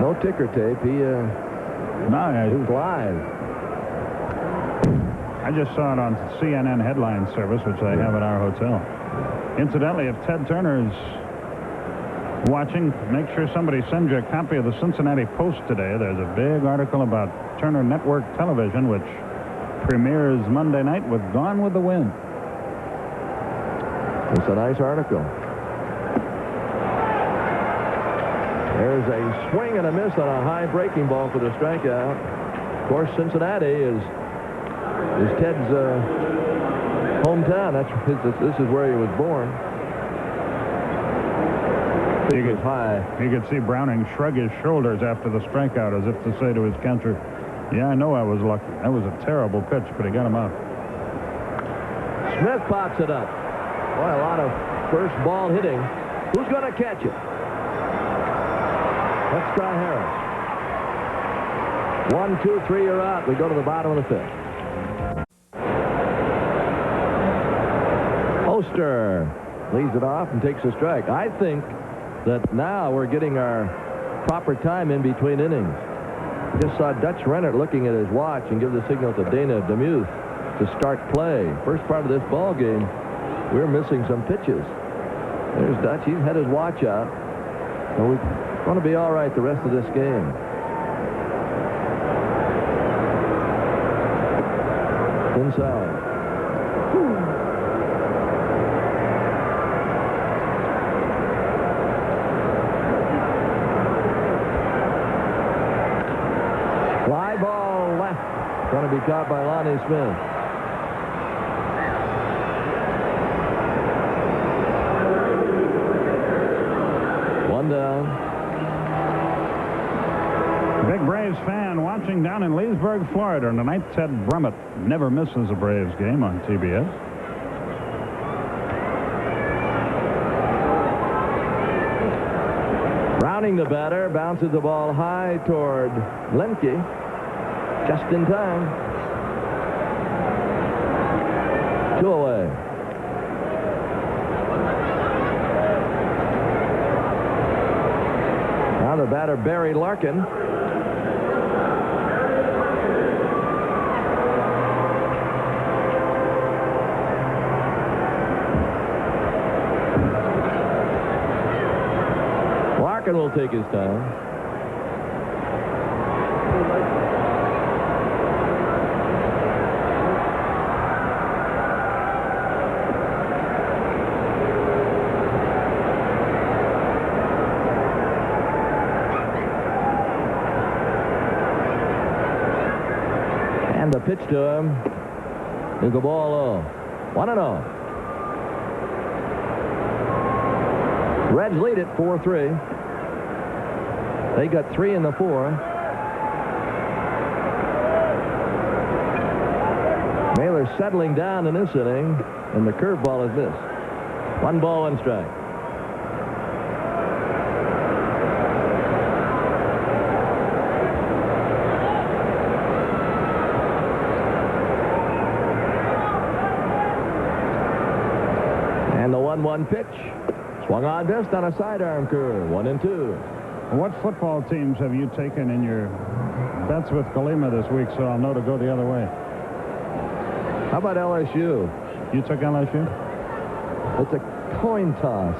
No ticker tape. He was live. I just saw it on CNN headline service, which they have at our hotel. Incidentally, if Ted Turner's watching, make sure somebody sends you a copy of the Cincinnati Post today. There's a big article about Turner Network Television, which premieres Monday night with Gone with the Wind. It's a nice article. There's a swing and a miss on a high breaking ball for the strikeout. Of course, Cincinnati is Ted's hometown. This is where he was born. You could see Browning shrug his shoulders after the strikeout as if to say to his catcher, yeah, I know I was lucky. That was a terrible pitch, but he got him out. Smith pops it up. Boy, a lot of first ball hitting. Who's going to catch it? Let's try Harris. 1, 2, 3, you're out. We go to the bottom of the 5th. Oster leads it off and takes a strike. I think that now we're getting our proper time in between innings. Just saw Dutch Rennert looking at his watch and give the signal to Dana Demuth to start play. First part of this ball game, we're missing some pitches. There's Dutch. He's had his watch out. So we're going to be all right the rest of this game. Inside. Fly ball left. Going to be caught by Lonnie Smith. One down. Big Braves fan watching down in Leesburg, Florida. And tonight, Ted Brummett never misses a Braves game on TBS. Browning, the batter, bounces the ball high toward Lemke. Just in time. 2 away. Now the batter, Barry Larkin. Larkin will take his time. And the pitch to him is the ball low. 1-0. Reds lead it 4-3. They got 3 in the 4th. Mailer settling down in this inning, and the curveball is missed. 1 ball, 1 strike. And the 1-1 pitch. Swung on missed on a sidearm curve. 1-2. What football teams have you taken in your bets with Colima this week, so I'll know to go the other way? How about LSU? You took LSU? It's a coin toss.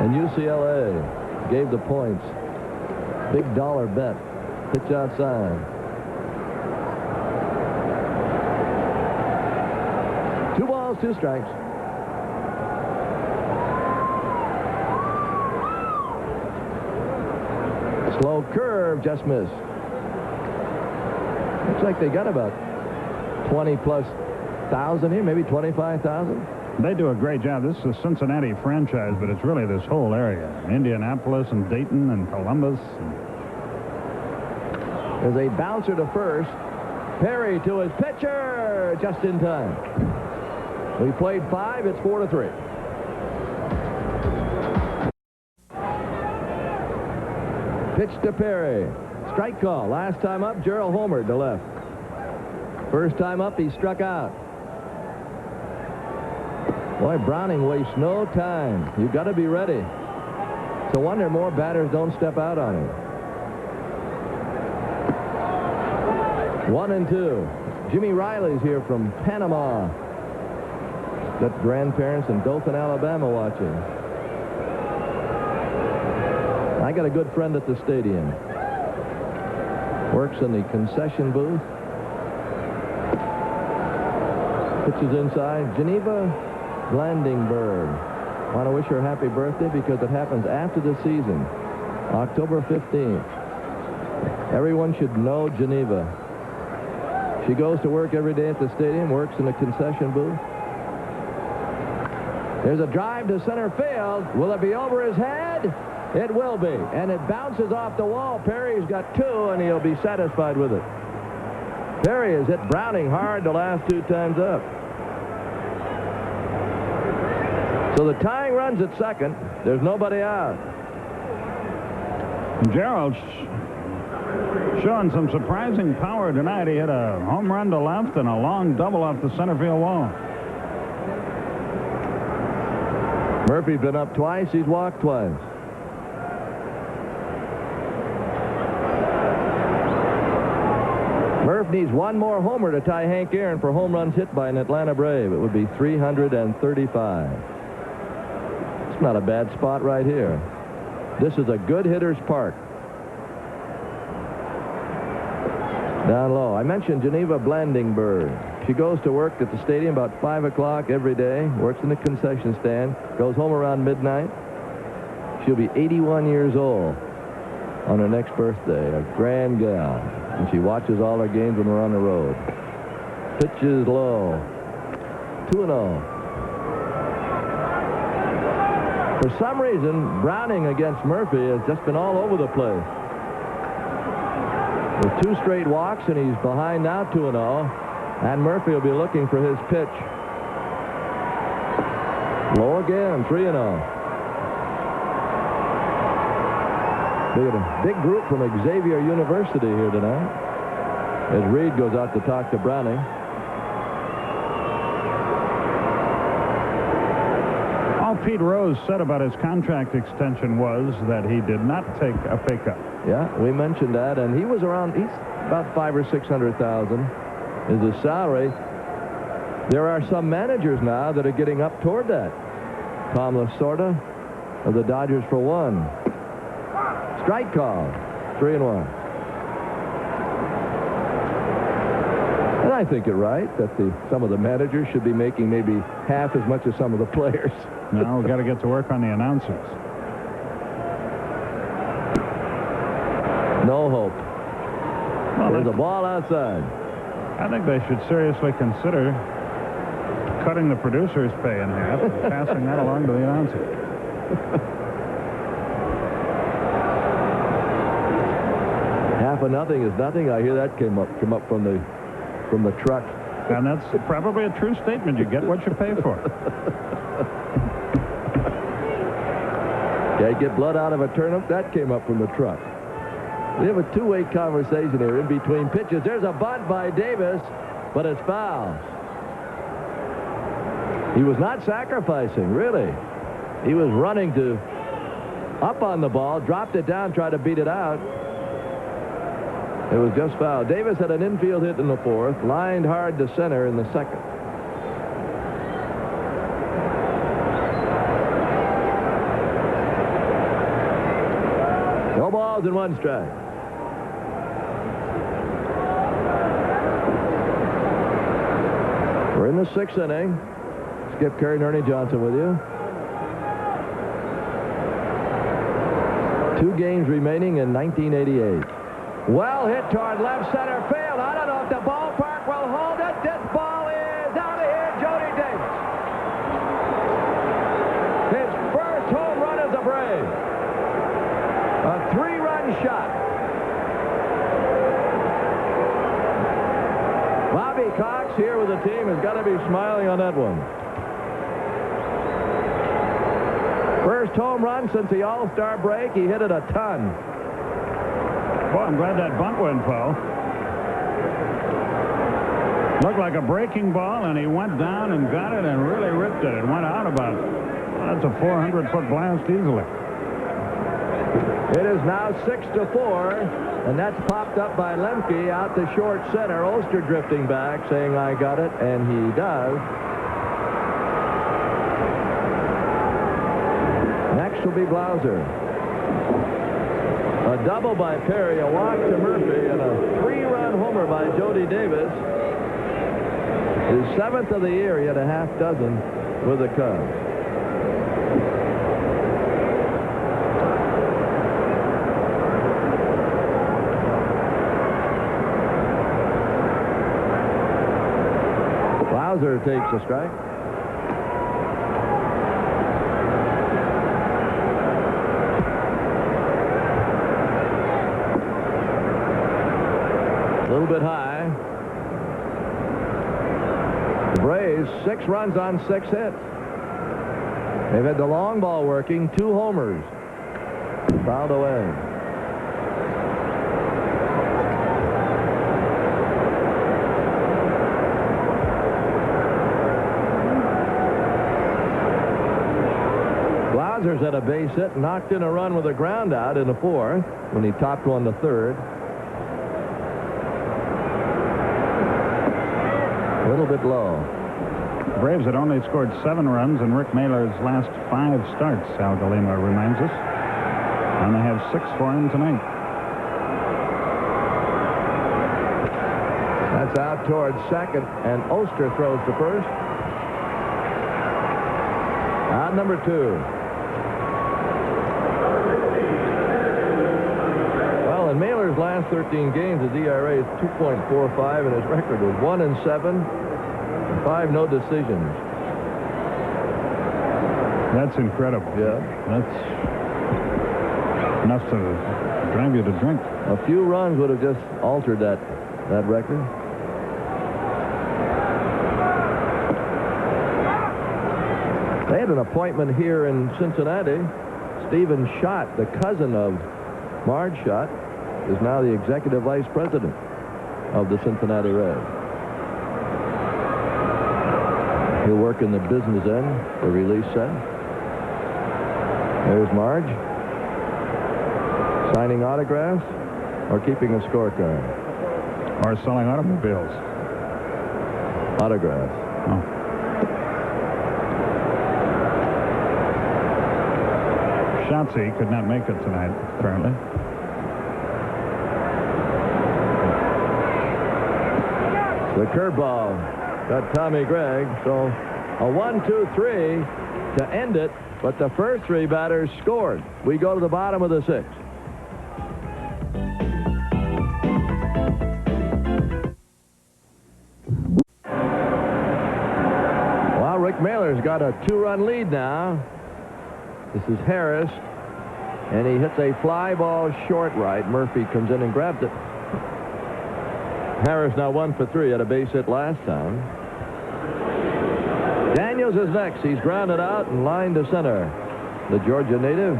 And UCLA gave the points. Big dollar bet. Pitch outside. 2 balls, 2 strikes. Slow curve, just missed. Looks like they got about 20+ thousand here, maybe 25,000. They do a great job. This is a Cincinnati franchise, but it's really this whole area. Indianapolis and Dayton and Columbus. There's a bouncer to first. Perry to his pitcher, just in time. We played 5, it's 4-3. Pitch to Perry. Strike call. Last time up, Gerald homered to left. First time up, he struck out. Boy, Browning wastes no time. You've got to be ready. It's a wonder more batters don't step out on him. 1-2. Jimmy Riley's here from Panama. Got grandparents in Dothan, Alabama watching. I got a good friend at the stadium. Works in the concession booth. Pitches inside. Geneva Blandingberg. Want to wish her a happy birthday because it happens after the season. October 15th. Everyone should know Geneva. She goes to work every day at the stadium, works in the concession booth. There's a drive to center field. Will it be over his head? It will be, and it bounces off the wall. Perry's got 2, and he'll be satisfied with it. Perry has hit Browning hard the last 2 times up. So the tying runs at second. There's nobody out. Gerald showing some surprising power tonight. He hit a home run to left and a long double off the center field wall. Murphy's been up twice. He's walked twice. Murph needs one more homer to tie Hank Aaron for home runs hit by an Atlanta Brave. It would be 335. It's not a bad spot right here. This is a good hitter's park. Down low. I mentioned Geneva Blandingberg. She goes to work at the stadium about 5 o'clock every day, works in the concession stand, goes home around midnight. She'll be 81 years old on her next birthday, a grand gal. And she watches all her games when we're on the road. Pitches low. 2-0. For some reason, Browning against Murphy has just been all over the place. With 2 straight walks, and he's behind now 2-0. And Murphy will be looking for his pitch. Low again, 3-0. We got a big group from Xavier University here tonight as Reed goes out to talk to Browning. All Pete Rose said about his contract extension was that he did not take a pay cut. Yeah, we mentioned that, and he was around, he's about $500,000 or $600,000 is his salary. There are some managers now that are getting up toward that. Tom Lasorda of the Dodgers for one. Strike call, 3-1. And I think you're right that some of the managers should be making maybe half as much as some of the players. Now we've got to get to work on the announcers. No hope. Well, there's a ball outside. I think they should seriously consider cutting the producer's pay in half and passing that along to the announcer. Half of nothing is nothing. I hear that came up from the truck. And that's probably a true statement. You get what you pay for. Can't get blood out of a turnip. That came up from the truck. We have a two-way conversation here in between pitches. There's a bunt by Davis, but it's foul. He was not sacrificing, really. He was running up on the ball, dropped it down, tried to beat it out. It was just foul. Davis had an infield hit in the fourth, lined hard to center in the second. No balls and 1 strike. We're in the 6th inning. Skip Carey and Ernie Johnson with you. 2 games remaining in 1988. Well hit toward left center field. I don't know if the ballpark will hold it. This ball is out of here. Jody Davis. His first home run as a Brave. A 3-run shot. Bobby Cox here with the team has got to be smiling on that one. First home run since the All-Star break. He hit it a ton. Well, I'm glad that bunt went foul. Looked like a breaking ball, and he went down and got it and really ripped it. It went out about, that's a 400-foot blast easily. It is now 6-4, and that's popped up by Lemke out to short center. Oster drifting back, saying, I got it, and he does. Next will be Blauser. A double by Perry, a walk to Murphy, and a 3-run homer by Jody Davis. His 7th of the year. He had a half dozen with the Cubs. Blauser takes a strike. A little bit high. The Braves, 6 runs on 6 hits. They've had the long ball working, 2 homers. Fouled away. Blazers had a base hit, knocked in a run with a ground out in the 4th when he topped one to 3rd. A little bit low. Braves had only scored 7 runs in Rick Mailer's last 5 starts, Al Galima reminds us. And they have 6 for him tonight. That's out towards second, and Oster throws to first. Out number 2. Well, in Mailer's last 13 games, his ERA is 2.45, and his record was 1-7, and 5 no decisions. That's incredible. Yeah. That's enough to drive you to drink. A few runs would have just altered that record. They had an appointment here in Cincinnati. Stephen Schott, the cousin of Marge Schott, is now the executive vice president of the Cincinnati Reds. He'll work in the business end, the release end. There's Marge. Signing autographs or keeping a scorecard? Or selling automobiles. Autographs. Oh. Schatzy could not make it tonight, apparently. The curveball got Tommy Gregg, so a 1-2-3 to end it, but the first 3 batters scored. We go to the bottom of the 6th. Well, Rick Mailer's got a 2-run lead now. This is Harris, and he hits a fly ball short right. Murphy comes in and grabs it. Harris now 1 for 3, had a base hit last time. Daniels is next. He's grounded out and lined to center. The Georgia native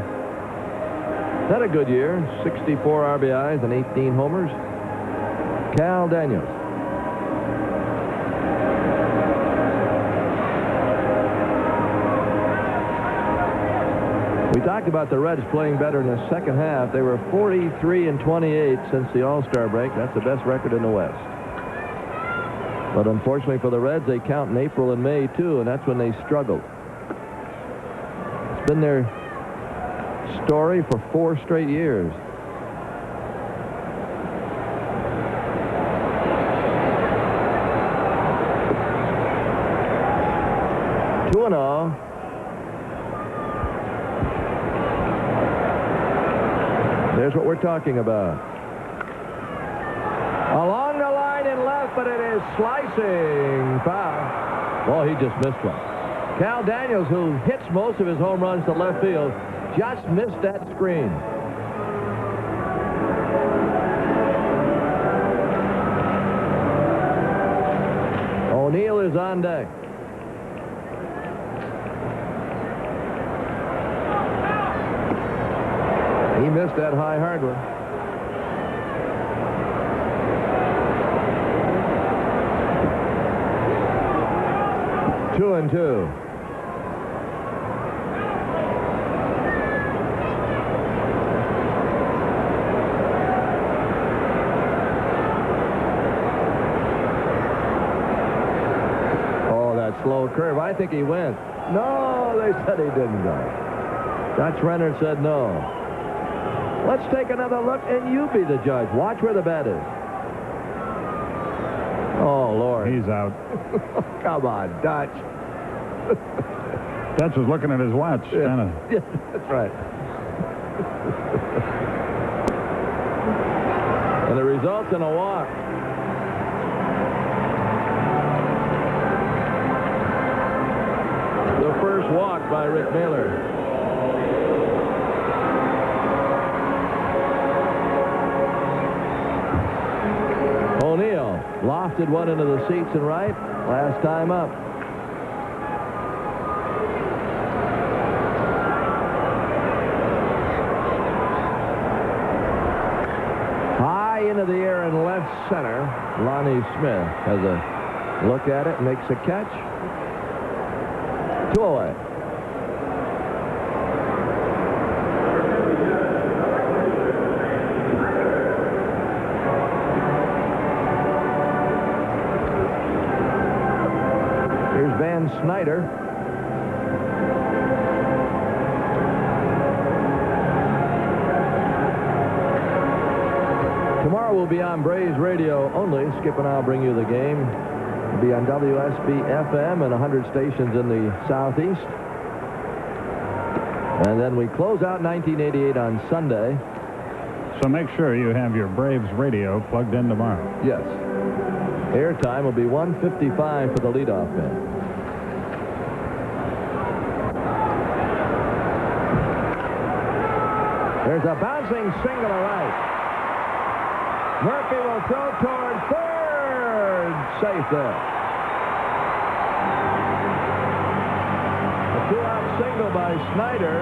had a good year, 64 RBIs and 18 homers. Cal Daniels. We talked about the Reds playing better in the second half. They were 43-28 since the All-Star break. That's the best record in the West. But unfortunately for the Reds, they count in April and May, too, and that's when they struggled. It's been their story for 4 straight years. Two and all. There's what we're talking about. Along the line in left, but it is slicing foul. Well, he just missed one. Cal Daniels, who hits most of his home runs to left field, just missed that screen. O'Neill is on deck. He missed that high hard one. Two and two. Oh, that slow curve. I think he went. No, they said he didn't go. Dutch Renner said no. Let's take another look, and you be the judge. Watch where the bat is. Oh, Lord. He's out. Come on, Dutch. Dutch was looking at his watch. Yeah, yeah, that's right. And the results in a walk. The first walk by Rick Mailer. O'Neill lofted one into the seats and right. Last time up. into the air in left center. Lonnie Smith has a look at it, makes a catch. 2 away. Here's Van Snyder. Tomorrow we'll be on Braves Radio only. Skip and I'll bring you the game. We'll be on WSB-FM and 100 stations in the Southeast. And then we close out 1988 on Sunday. So make sure you have your Braves radio plugged in tomorrow. Yes. Airtime will be 1:55 for the leadoff man. There's a bouncing single to right. Murphy will throw toward third. Safe there. A 2-out single by Snyder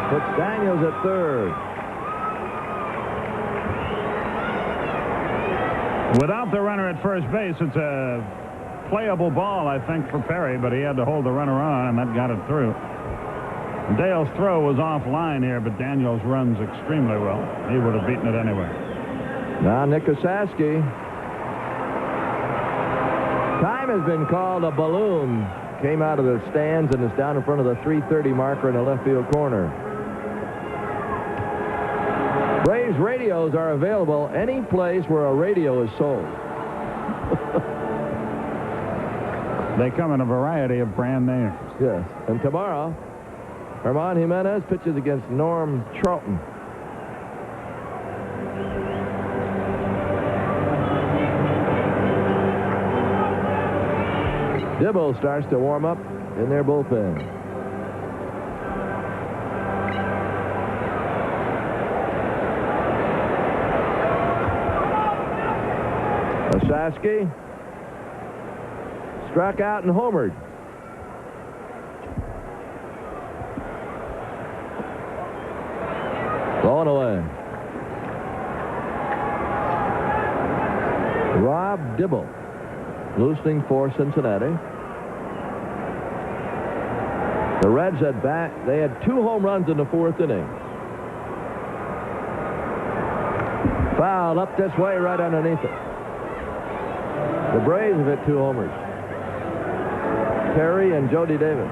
puts Daniels at third. Without the runner at first base, it's a playable ball, I think, for Perry, but he had to hold the runner on, and that got it through. Dale's throw was offline here, but Daniels runs extremely well. He would have beaten it anyway. Now Nick Osaski. Time has been called a balloon. Came out of the stands and is down in front of the 3:30 marker in the left field corner. Braves radios are available any place where a radio is sold. They come in a variety of brand names. Yes. And tomorrow, Herman Jimenez pitches against Norm Charlton. Dibble starts to warm up in their bullpen. Osaski struck out and homered. Blown away. Rob Dibble, loosening for Cincinnati. The Reds at bat, they had 2 home runs in the 4th inning. Foul up this way, right underneath it. The Braves have hit 2 homers. Terry and Jody Davis.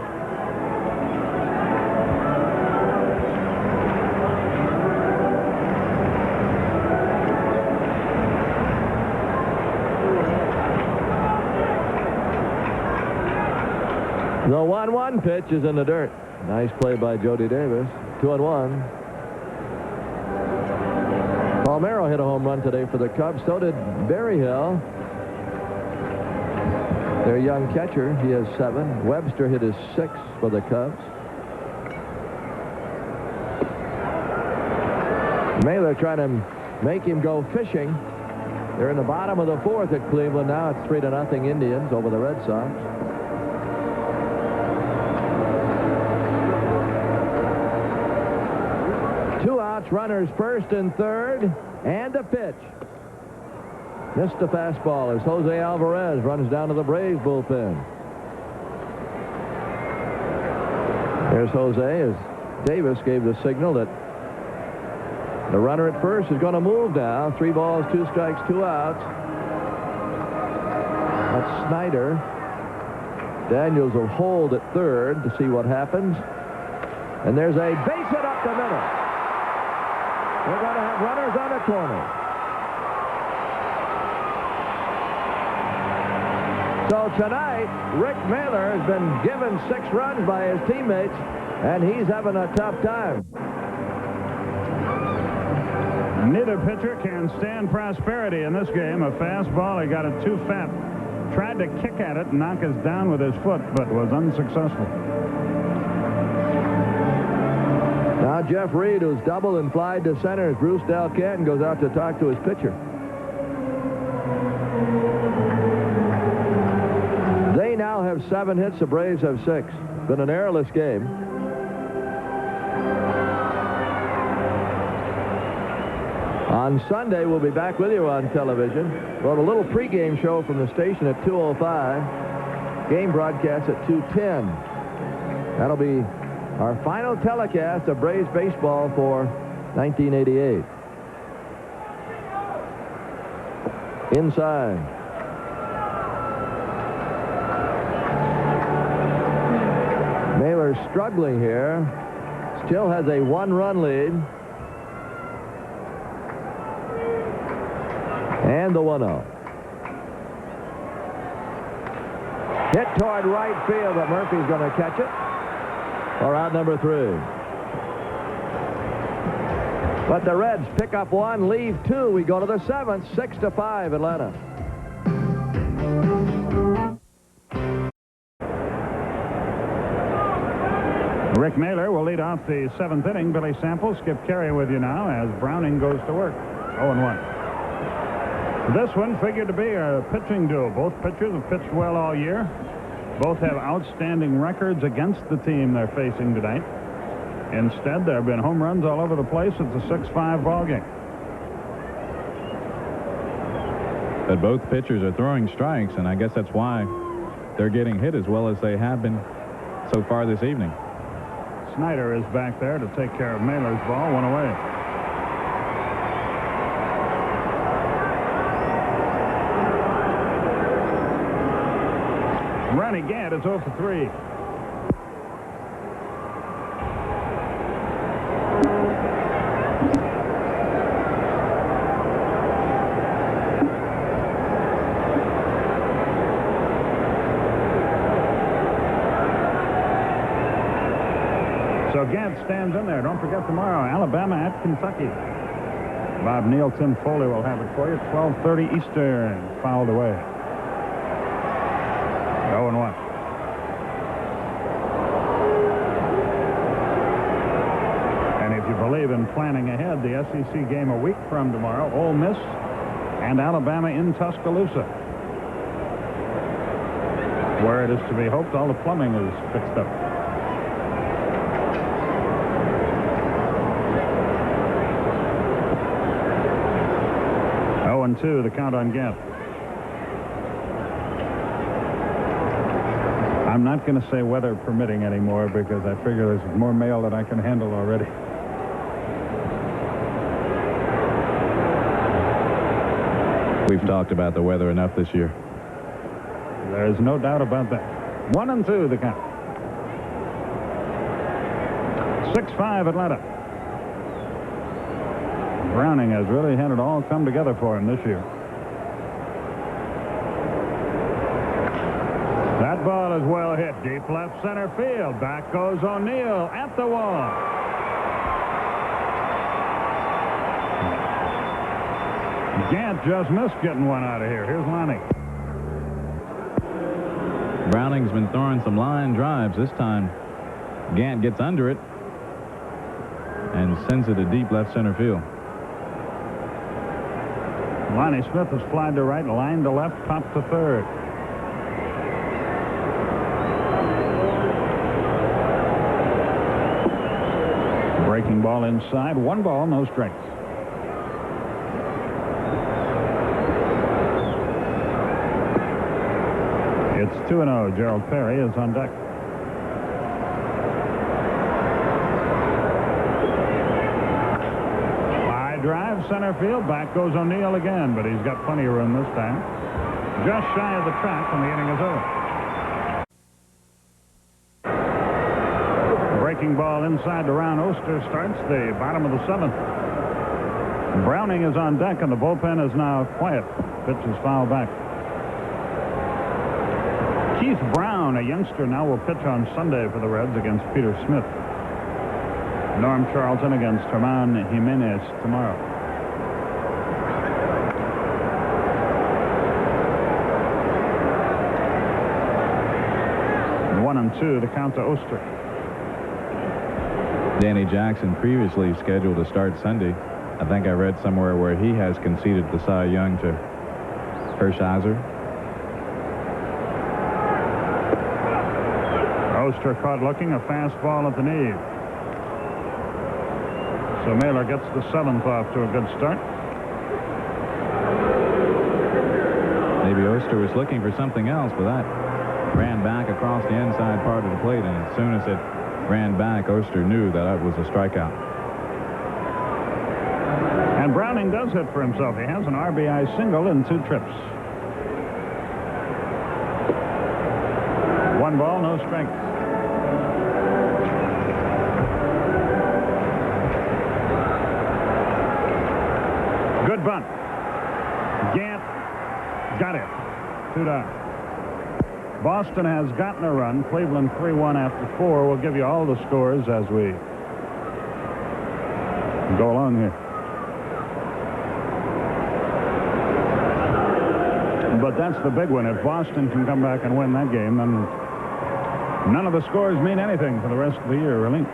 The 1-1 pitch is in the dirt. Nice play by Jody Davis. 2-1. Palmeiro hit a home run today for the Cubs. So did Berryhill. Their young catcher, he has 7. Webster hit his 6th for the Cubs. Mailer trying to make him go fishing. They're in the bottom of the 4th at Cleveland now. It's 3-0 Indians over the Red Sox. Two outs, runners first and third, and a pitch. Missed the fastball as Jose Alvarez runs down to the Braves bullpen. There's Jose as Davis gave the signal that the runner at first is going to move now. 3 balls, 2 strikes, 2 outs. That's Snyder. Daniels will hold at third to see what happens. And there's a base hit up the middle. They're going to have runners on the corner. So tonight, Rick Mailer has been given 6 runs by his teammates, and he's having a tough time. Neither pitcher can stand prosperity in this game. A fastball, he got it too fat. Tried to kick at it and knock us down with his foot, but was unsuccessful. Now Jeff Reed, who's doubled and flied to center, as Bruce Del Canton goes out to talk to his pitcher. They now have 7 hits. The Braves have 6. Been an errorless game. On Sunday, we'll be back with you on television. We'll have a little pregame show from the station at 2:05. Game broadcast at 2:10. That'll be our final telecast of Braves baseball for 1988. Inside. Mailer's struggling here. Still has a 1-run lead. And the 1-0. Hit toward right field, but Murphy's going to catch it for out number 3. But the Reds pick up 1, leave 2. We go to the 7th, 6-5 Atlanta. Rick Mailer will lead off the 7th inning. Billy Sample, Skip Carey with you now as Browning goes to work. 0-1. This one figured to be a pitching duel. Both pitchers have pitched well all year. Both have outstanding records against the team they're facing tonight. Instead, there have been home runs all over the place. It's a 6-5 ball game. But both pitchers are throwing strikes, and I guess that's why they're getting hit as well as they have been so far this evening. Snyder is back there to take care of Mailer's ball. 1 away. Ronnie Gant is 0 for 3. So Gant stands in there. Don't forget tomorrow, Alabama at Kentucky. Bob Neal, Tim Foley will have it for you. 12:30 Eastern. Fouled away. 0-1. And if you believe in planning ahead, the SEC game a week from tomorrow, Ole Miss and Alabama in Tuscaloosa, where it is to be hoped all the plumbing is fixed up. Oh, and 2, the count on Gant. I'm not going to say weather permitting anymore because I figure there's more mail than I can handle already. We've talked about the weather enough this year. There's no doubt about that. 1 and 2, the count. 6-5 Atlanta. Browning has really had it all come together for him this year. That ball is well hit. Deep left center field. Back goes O'Neill at the wall. Gant just missed getting one out of here. Here's Lonnie. Browning's been throwing some line drives. This time, Gant gets under it and sends it to deep left center field. Lonnie Smith has flied to right, line to left, popped to third. Breaking ball inside. 1 ball, no strikes. It's 2-0. Gerald Perry is on deck. High drive, center field. Back goes O'Neill again, but he's got plenty of room this time. Just shy of the track, and the inning is over. Breaking ball inside to Ron Oster starts the bottom of the 7th. Browning is on deck, and the bullpen is now quiet. Pitch is fouled back. Keith Brown, a youngster, now will pitch on Sunday for the Reds against Peter Smith. Norm Charlton against Germán Jiménez tomorrow. One and 2, the count to Oster. Danny Jackson previously scheduled to start Sunday. I think I read somewhere where he has conceded the Cy Young to Hershiser. Oster caught looking, a fastball at the knee. So Mailer gets the 7th off to a good start. Maybe Oster was looking for something else, but that ran back across the inside part of the plate, and as soon as it ran back, Oster knew that it was a strikeout. And Browning does hit for himself. He has an RBI single in 2 trips. 1 ball, no strikes. Good bunt. Gant got it. 2 down. Boston has gotten a run. Cleveland 3-1 after 4. We'll give you all the scores as we go along here. But that's the big one. If Boston can come back and win that game, then none of the scores mean anything for the rest of the year, really.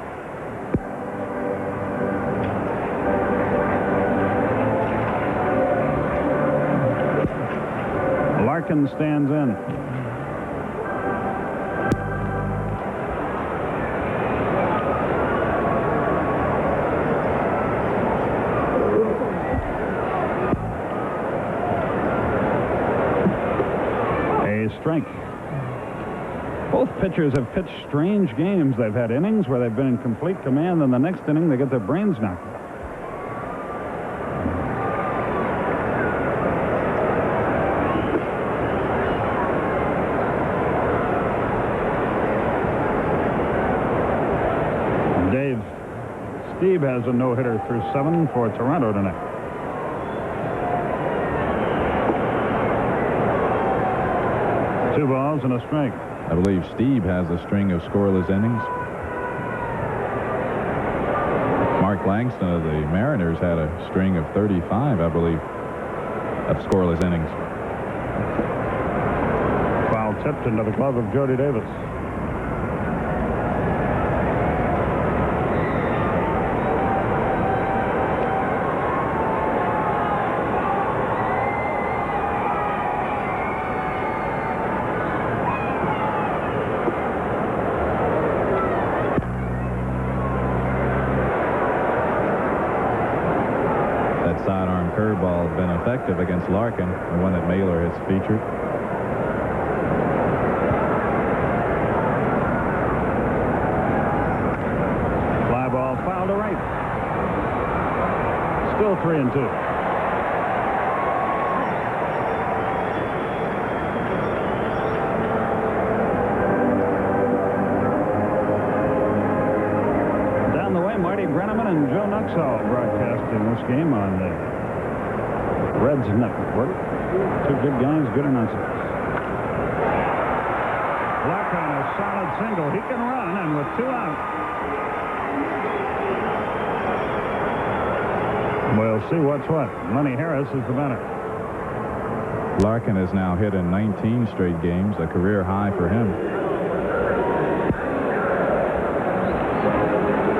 Larkin stands in. Strike. Both pitchers have pitched strange games. They've had innings where they've been in complete command, and the next inning they get their brains knocked out. Steve has a no-hitter through 7 for Toronto tonight. Two balls and a strike. I believe Steve has a string of scoreless innings. Mark Langston of the Mariners had a string of 35, I believe, of scoreless innings. Foul tipped into the glove of Jody Davis. Curveball has been effective against Larkin, the one that Mailer has featured. Fly ball foul to right. Still 3-2. Down the way, Marty Brenneman and Joe Nuxhall broadcasting this game on the Reds Network. Two good guys, good announcers. Larkin, a solid single. He can run, and with 2 out. We'll see what's what. Money Harris is the batter. Larkin has now hit in 19 straight games, a career high for him.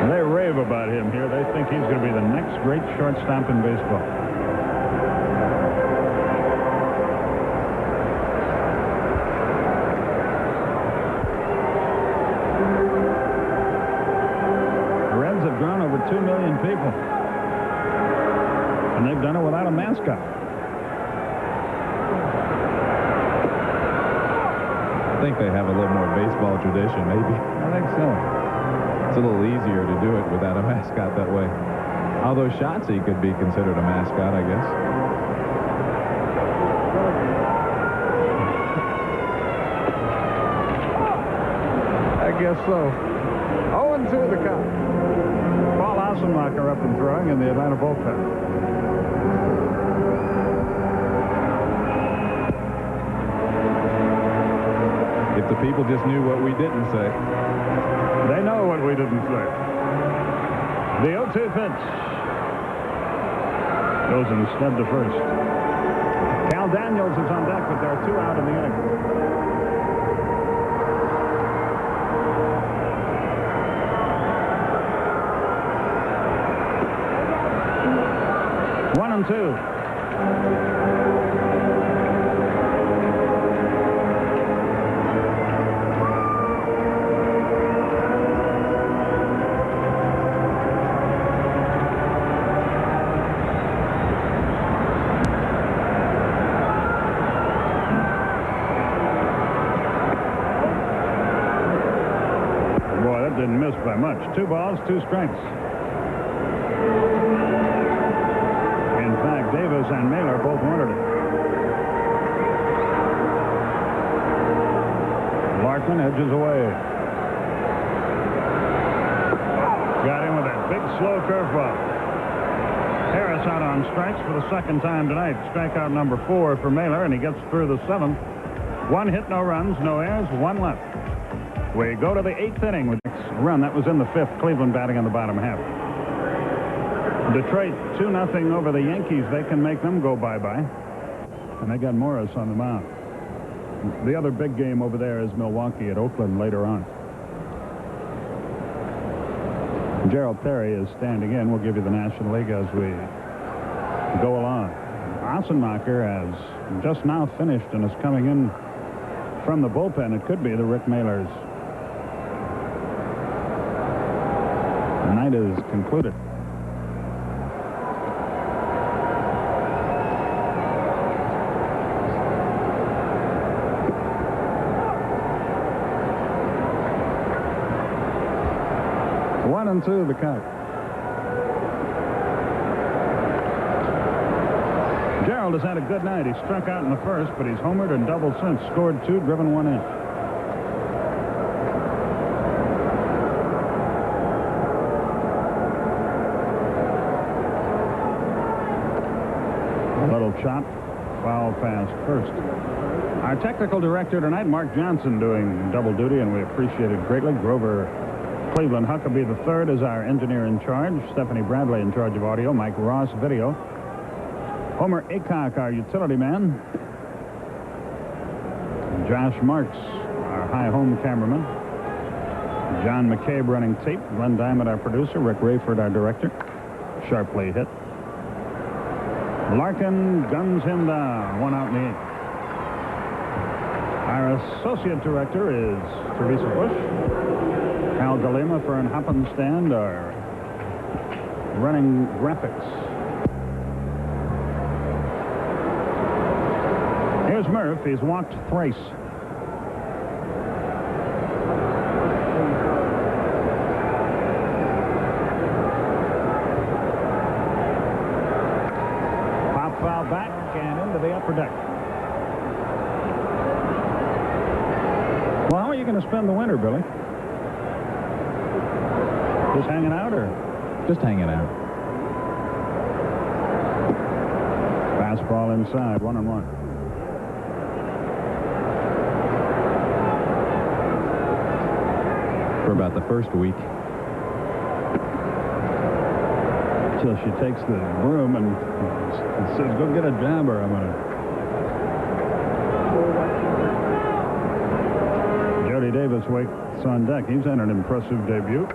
They rave about him here. They think he's going to be the next great shortstop in baseball. Drawn over 2 million people, and they've done it without a mascot. I think they have a little more baseball tradition, maybe. I think so. It's a little easier to do it without a mascot that way. Although Shotzi could be considered a mascot, I guess. I guess so. 0-2 the count. Paul Ossenmacher up and throwing in the Atlanta bullpen. If the people just knew what we didn't say. They know what we didn't say. The 0-2 pitch goes instead to first. Cal Daniels is on deck, but there are 2 out in the inning. One and 2. didn't miss by much. 2 balls, 2 strikes. In fact, Davis and Mailer both wanted it. Larkin edges away. Got him with that big, slow curveball. Harris out on strikes for the 2nd time tonight. Strikeout number 4 for Mailer, and he gets through the 7th. 1 hit, no runs, no errors, 1 left. We go to the 8th inning with a run. That was in the 5th. Cleveland batting in the bottom half. Detroit 2-0 over the Yankees. They can make them go bye-bye. And they got Morris on the mound. The other big game over there is Milwaukee at Oakland later on. Gerald Perry is standing in. We'll give you the National League as we go along. Ossenmacher has just now finished and is coming in from the bullpen. It could be the Rick Mailers. The night is concluded. One and 2 the count. Gerald has had a good night. He struck out in the 1st, but he's homered and doubled since. Scored 2, driven 1 in. A little chop, foul past first. Our technical director tonight, Mark Johnson, doing double duty, and we appreciate it greatly. Grover Cleveland Huckabee III is our engineer in charge. Stephanie Bradley in charge of audio. Mike Ross, video. Homer Aycock, our utility man. Josh Marks, our high home cameraman. John McCabe running tape. Glenn Diamond, our producer. Rick Rayford, our director. Sharply hit. Larkin guns him down. 1 out in the 8th. Our associate director is Teresa Bush. Al Galima, Fern Hoppenstand are running graphics. Here's Murph. He's walked thrice. Pop foul back and into the upper deck. Well, how are you going to spend the winter, Billy? Just hanging out, or? Just hanging out. Fastball inside, 1-1. For about the first week. Till she takes the broom and says, go get a jabber. I'm gonna. Jody Davis waits on deck. He's had an impressive debut.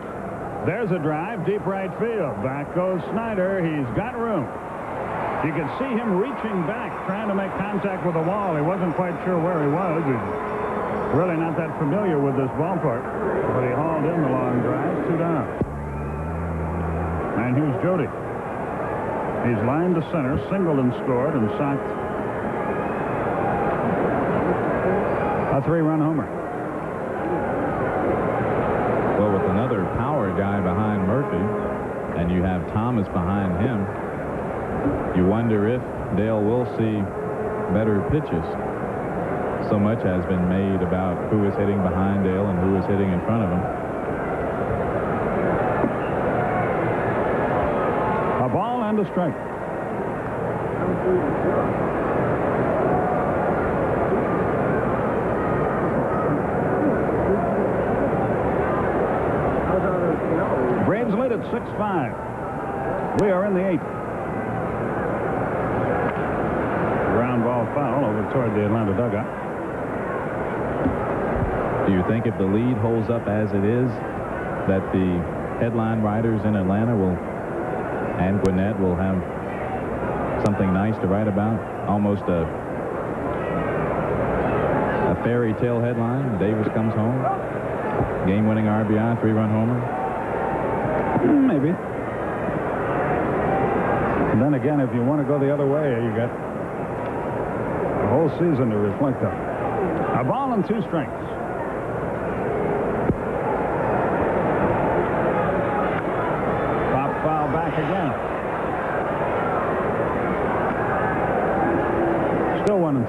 There's a drive, deep right field. Back goes Snyder. He's got room. You can see him reaching back, trying to make contact with the wall. He wasn't quite sure where he was. He's really not that familiar with this ballpark. But he hauled in the long drive, 2 down. And here's Jody. He's lined to center, singled and scored, and socked a 3-run homer. Well, with another power guy behind Murphy, and you have Thomas behind him, you wonder if Dale will see better pitches. So much has been made about who is hitting behind Dale and who is hitting in front of him. A ball and a strike. Braves lead at 6-5. We are in the 8th. Ground ball foul over toward the Atlanta dugout. Do you think if the lead holds up as it is, that the headline writers in Atlanta will, and Gwinnett will have something nice to write about? Almost a fairy tale headline. Davis comes home. Game-winning RBI, 3-run homer. Maybe. And then again, if you want to go the other way, you got the whole season to reflect on. A ball and 2 strikes. back again. Still 1-2.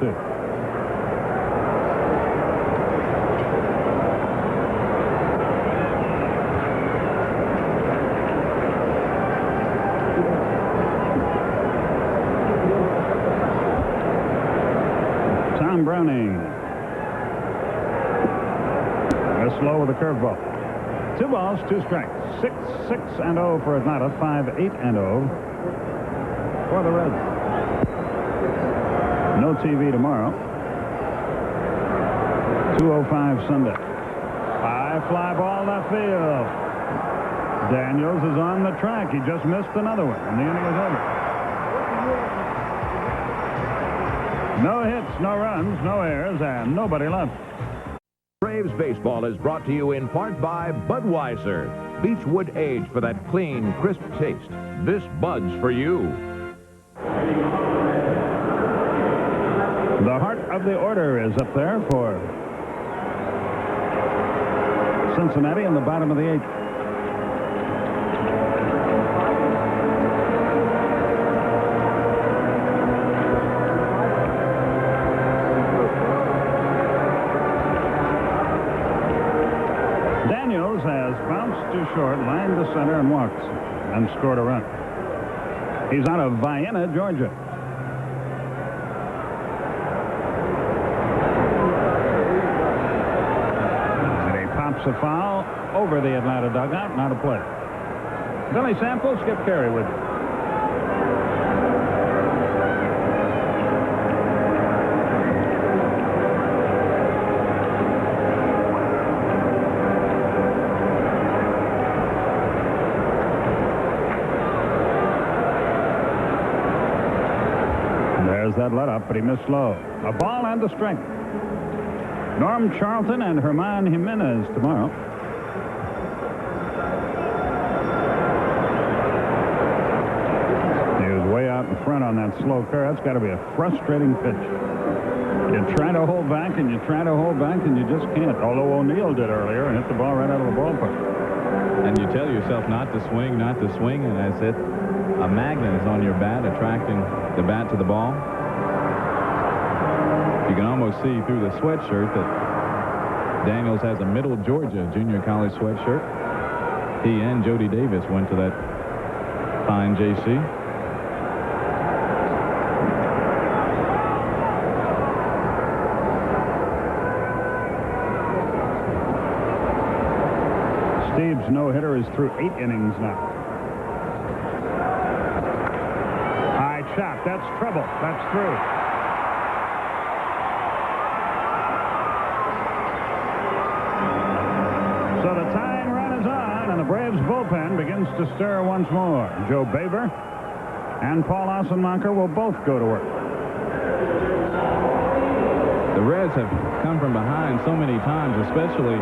Tom Browning. They're slow with a curveball. 2 balls, 2 strikes. 6-6-0 for Atlanta. 5-8-0 for the Reds. No TV tomorrow. 2:05 Sunday. High fly ball left field. Daniels is on the track. He just missed another one, and the inning is over. No hits, no runs, no errors, and nobody left. Braves baseball is brought to you in part by Budweiser. Beechwood Age for that clean, crisp taste. This Bud's for you. The heart of the order is up there for Cincinnati in the bottom of the 8th. Daniels has bounced to short, lined to center, and walks, and scored a run. He's out of Vienna, Georgia. A foul over the Atlanta dugout, not a play. Billy Sample, Skip Carey with you. There's that let up, but he missed low. A ball and a strike. Norm Charlton and Herman Jimenez tomorrow. He was way out in front on that slow curve. That's got to be a frustrating pitch. You try to hold back and you try to hold back and you just can't. Although O'Neill did earlier and hit the ball right out of the ballpark. And you tell yourself not to swing, and as it a magnet is on your bat, attracting the bat to the ball. You can almost see through the sweatshirt that Daniels has a Middle Georgia junior college sweatshirt. He and Jody Davis went to that fine JC. Steve's no-hitter is through 8 innings now. High shot. That's trouble. That's through. So the tying run is on, and the Braves bullpen begins to stir once more. Joe Baber and Paul Ossenmacher will both go to work. The Reds have come from behind so many times, especially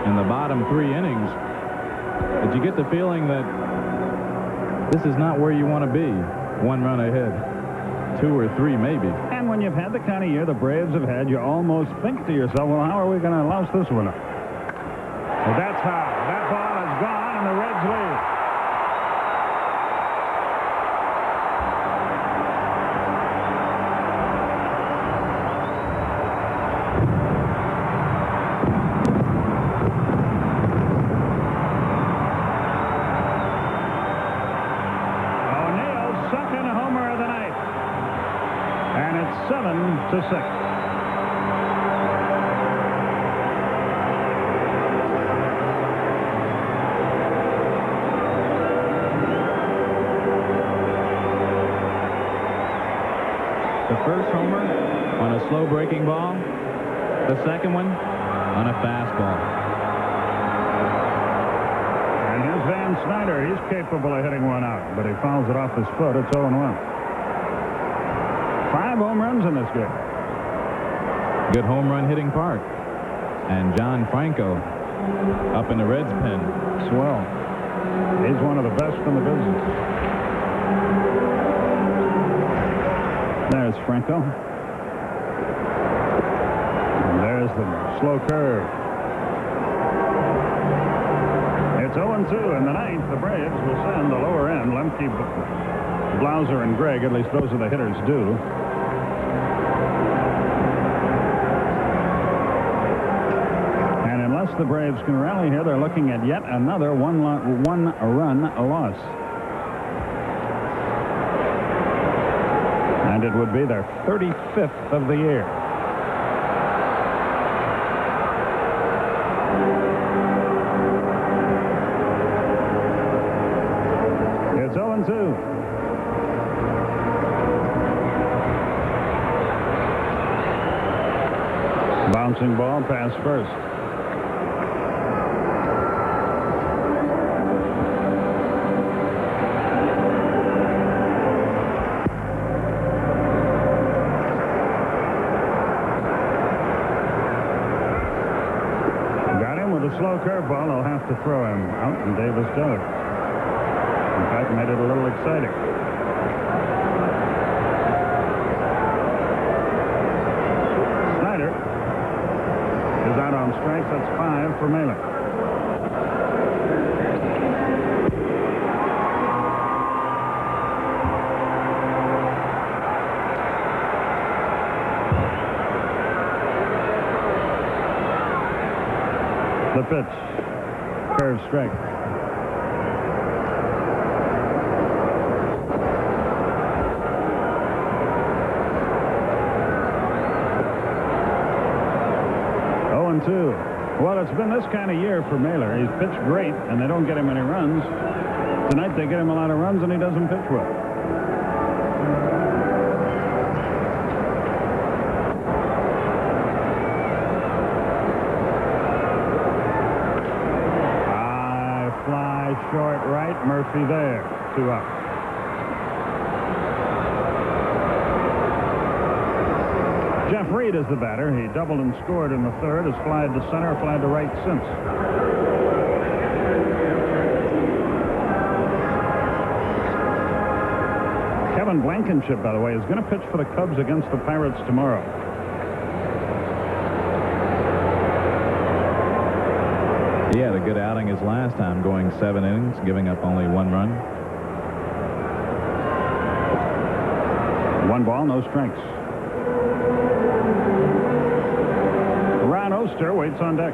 in the bottom 3 innings, that you get the feeling that this is not where you want to be. 1 run ahead, 2 or 3 maybe. And when you've had the kind of year the Braves have had, you almost think to yourself, well, how are we going to louse this one up? Well, that's how. That ball is gone, and the Reds lead. O'Neill's second homer of the night. And it's 7-6. The first homer on a slow breaking ball. The second one on a fastball. And here's Van Snyder. He's capable of hitting one out, but he fouls it off his foot. It's 0-1. 5 home runs in this game. Good home run hitting park. And John Franco up in the Reds pen. Swell. He's one of the best in the business. There's Franco. And there's the slow curve. It's 0-2 in the ninth. The Braves will send the lower end. Lemke, Blauser, and Gregg, at least those are the hitters, do. And unless the Braves can rally here, they're looking at yet another one-run loss. And it would be their 35th of the year. It's 0-2. Bouncing ball past first. Slow curveball. They'll have to throw him out, and Davis does. In fact, made it a little exciting. Snyder is out on strikes. That's 5 for Mailer. The pitch. Curve strike. Well, it's been this kind of year for Mailer. He's pitched great, and they don't get him any runs. Tonight they get him a lot of runs, and he doesn't pitch well. Short right, Murphy there. 2 up. Jeff Reed is the batter. He doubled and scored in the third. Has flied to center, flied to right since. Kevin Blankenship, by the way, is going to pitch for the Cubs against the Pirates tomorrow. He had a good outing his last time, going 7 innings, giving up only 1 run. 1 ball, no strikes. Ron Oster waits on deck.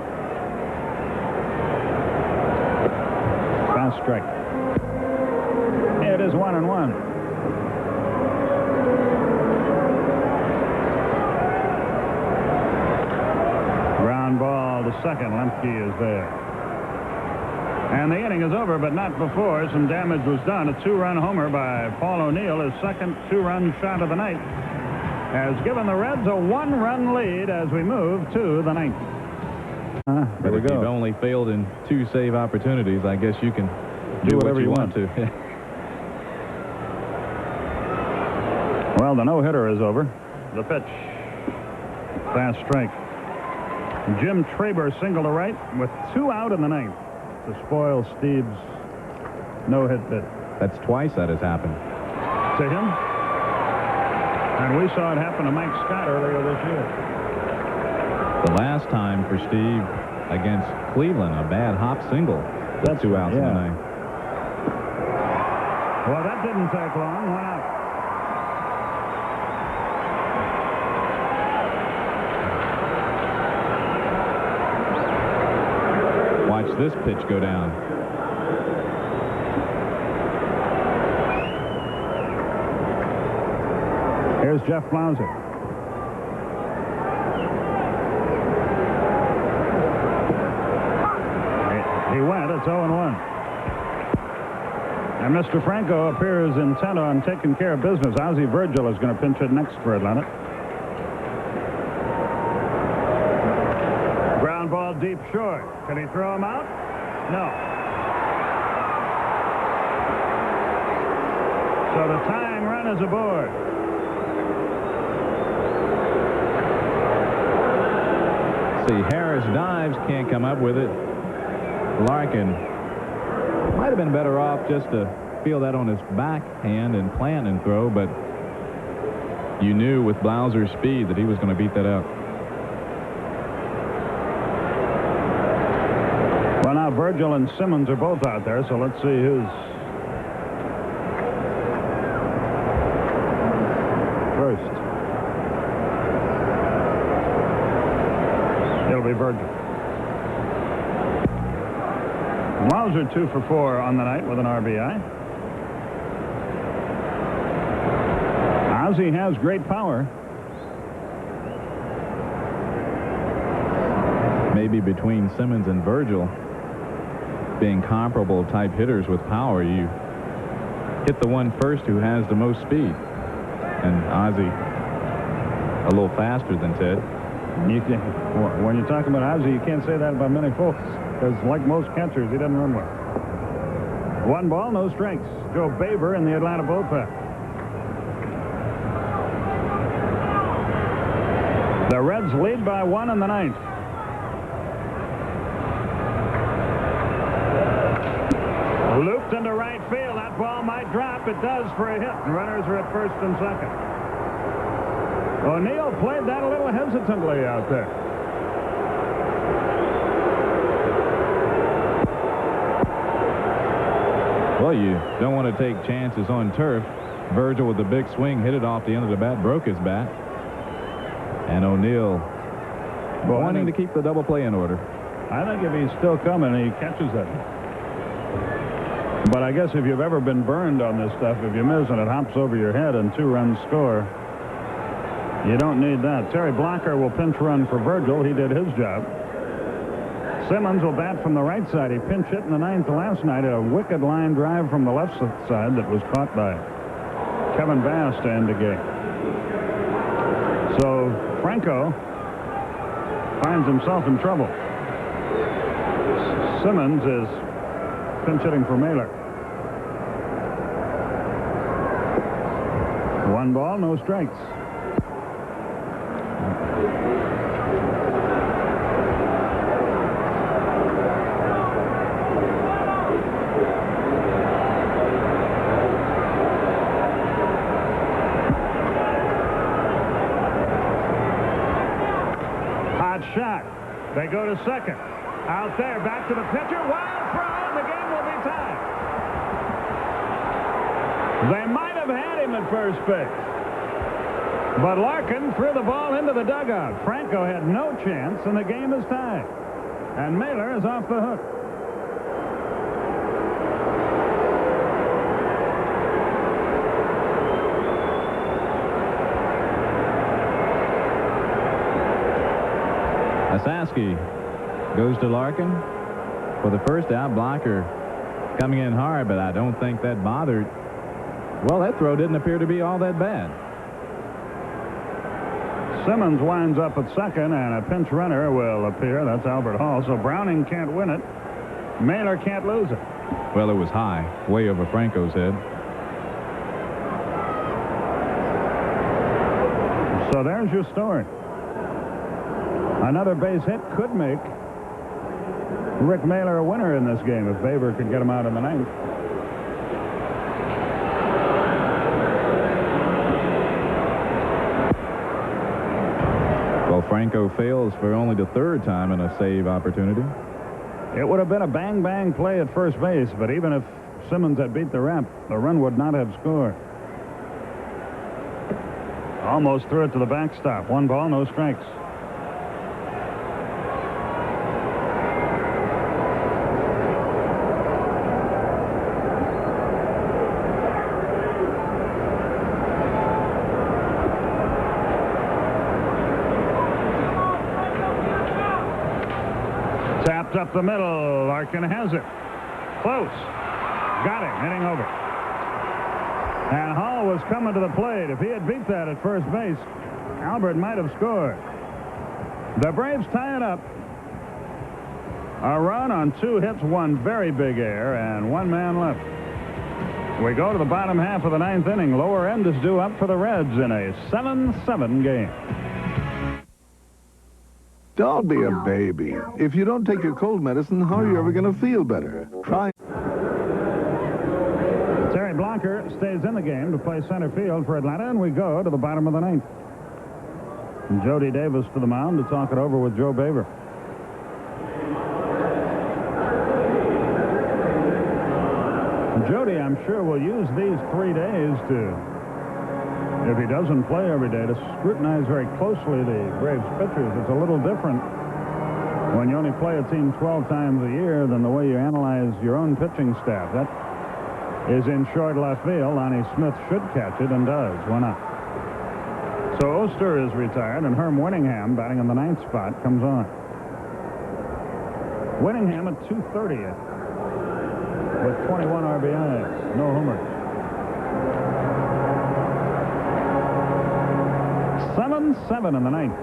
Fast strike. It is 1-1. Ground ball to second. Lemke is there. And the inning is over, but not before some damage was done. A 2-run homer by Paul O'Neill, his second 2-run shot of the night, has given the Reds a 1-run lead as we move to the 9th. But if you've only failed in 2 save opportunities, I guess you can do whatever you want to. Well, the no-hitter is over. The pitch. Fast strike. Jim Traber single to right with 2 out in the 9th. To spoil Steve's no-hit bid. That's twice that has happened. To him. And we saw it happen to Mike Scott earlier this year. The last time for Steve against Cleveland, a bad hop single. That's 2 outs in the 9th. Well, that didn't take long. 1 out. Watch this pitch go down. Here's Jeff Blauser. He went. It's 0-1. And Mr. Franco appears intent on taking care of business. Ozzie Virgil is going to pinch it next for Atlanta. Ground ball deep short. Can he throw him out? No. So the tying run is aboard. See, Harris dives, can't come up with it. Larkin might have been better off just to feel that on his backhand and plant and throw, but you knew with Blauser's speed that he was going to beat that out. Well, now Virgil and Simmons are both out there, so let's see who's first. It'll be Virgil. Mauser 2 for 4 on the night with an RBI. Ozzie has great power. Maybe between Simmons and Virgil, being comparable type hitters with power, you hit the one first who has the most speed. And Ozzie a little faster than Ted. When you're talking about Ozzie, you can't say that about many folks, because like most catchers, he doesn't run well. 1 ball, no strikes. Joe Baber in the Atlanta bullpen. The Reds lead by 1 in the 9th. Looped into right field. That ball might drop. It does for a hit. And runners are at first and second. O'Neill played that a little hesitantly out there. Well, you don't want to take chances on turf. Virgil with the big swing hit it off the end of the bat, broke his bat. And O'Neill wanting to keep the double play in order. I think if he's still coming, he catches that. But I guess if you've ever been burned on this stuff, if you miss and it hops over your head and 2 runs score, you don't need that. Terry Blocker will pinch run for Virgil. He did his job. Simmons will bat from the right side. He pinch hit in the 9th last night. A wicked line drive from the left side that was caught by Kevin Bass to end the game. So Franco finds himself in trouble. Simmons is pinch hitting for Mailer. 1 ball, no strikes. Hot shot. They go to second. Out there, back to the pitcher. Wild throw, and the game will be tied. They might have had him at first base. But Larkin threw the ball into the dugout. Franco had no chance, and the game is tied. And Mailer is off the hook. Asaski goes to Larkin for the first out. Blocker coming in hard, but I don't think that bothered. Well, that throw didn't appear to be all that bad. Simmons winds up at second, and a pinch runner will appear. That's Albert Hall. So Browning can't win it. Mailer can't lose it. Well, it was high, way over Franco's head. So there's your story. Another base hit could make Rick Mailer a winner in this game if Baber could get him out in the 9th. Well, Franco fails for only the 3rd time in a save opportunity. It would have been a bang-bang play at first base, but even if Simmons had beat the ramp, the run would not have scored. Almost threw it to the backstop. 1 ball, no strikes. Tapped up the middle. Larkin has it. Close. Got him. Hitting over. And Hall was coming to the plate. If he had beat that at first base, Albert might have scored. The Braves tie it up. A run on 2 hits, 1 very big error, and 1 man left. We go to the bottom half of the 9th inning. Lower end is due up for the Reds in a 7-7 game. Don't be a baby. If you don't take your cold medicine, how are you ever going to feel better? Try. Terry Blocker stays in the game to play center field for Atlanta, and we go to the bottom of the 9th. And Jody Davis to the mound to talk it over with Joe Baber. Jody, I'm sure, will use these 3 days to, if he doesn't play every day, to scrutinize very closely the Braves pitchers. It's a little different when you only play a team 12 times a year than the way you analyze your own pitching staff. That is in short left field. Lonnie Smith should catch it and does. Why not? So Oster is retired, and Herm Winningham, batting in the 9th spot, comes on. Winningham at 230 with 21 RBIs, no homers. 7-7 in the 9th.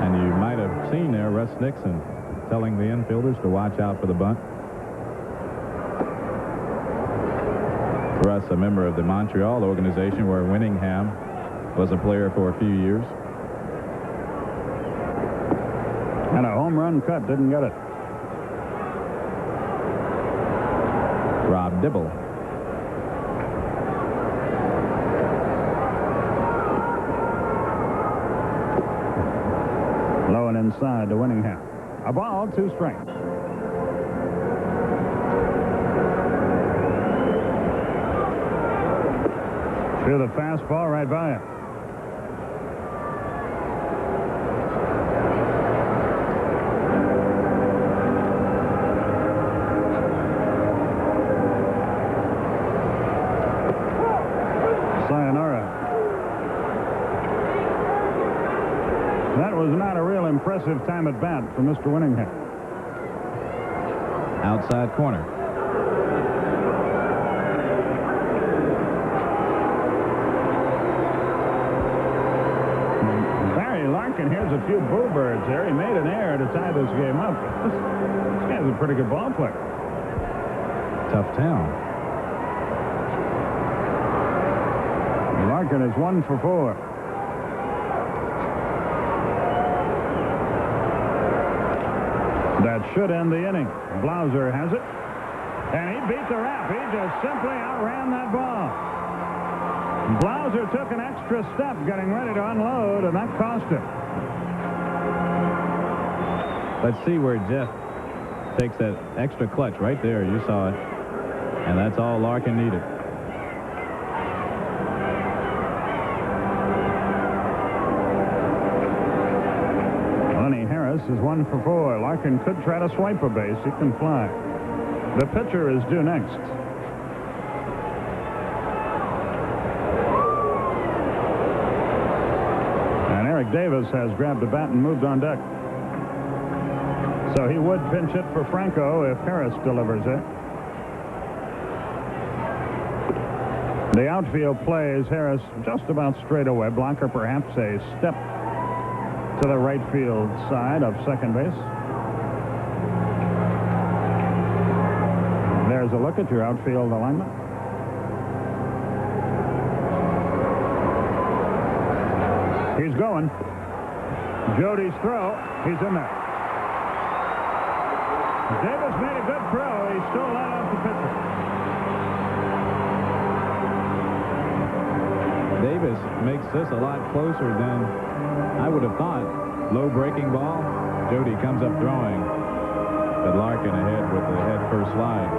And you might have seen there Russ Nixon telling the infielders to watch out for the bunt. Russ, a member of the Montreal organization where Winningham was a player for a few years. And a home run cut, didn't get it. Rob Dibble. Low and inside to Winningham. A ball, 2 strikes. Threw the fastball right by him. Sayonara. That was not a real impressive time at bat for Mr. Winningham. Outside corner. And here's a few bluebirds there. He made an error to tie this game up. This guy's a pretty good ball player. Tough town. Larkin is 1 for 4. That should end the inning. Blauser has it. And he beat the rap. He just simply outran that ball. Blauser took an extra step getting ready to unload, and that cost him. Let's see where Jeff takes that extra clutch right there. You saw it. And that's all Larkin needed. Lenny Harris is 1 for 4. Larkin could try to swipe a base. He can fly. The pitcher is due next. And Eric Davis has grabbed a bat and moved on deck. So he would pinch it for Franco if Harris delivers it. The outfield plays Harris just about straight away. Blocker perhaps a step to the right field side of second base. There's a look at your outfield alignment. He's going. Jody's throw. He's in there. Davis made a good throw. He stole that off the pitcher. Davis makes this a lot closer than I would have thought. Low breaking ball. Jody comes up throwing. But Larkin ahead with the head first slide.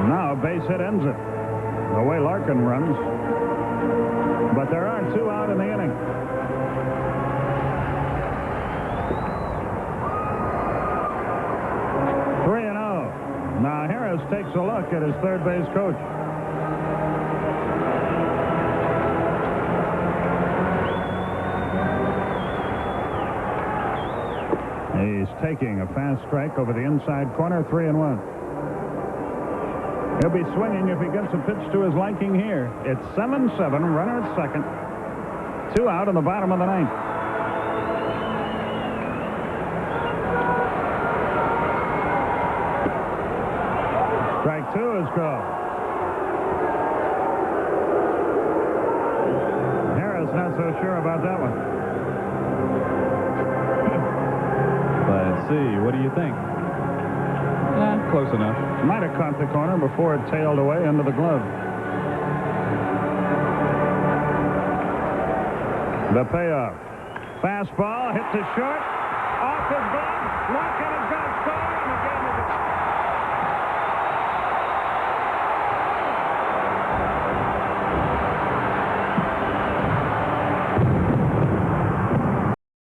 Now base hit ends it. The way Larkin runs. But there are 2 out in the inning. Now Harris takes a look at his third base coach. He's taking a fast strike over the inside corner, 3-1. He'll be swinging if he gets a pitch to his liking here. It's 7-7, runner at second. 2 out in the bottom of the 9th. Strike 2 is called. Harris not so sure about that one. Let's see. What do you think? Close enough. Might have caught the corner before it tailed away into the glove. The payoff. Fastball hit to short.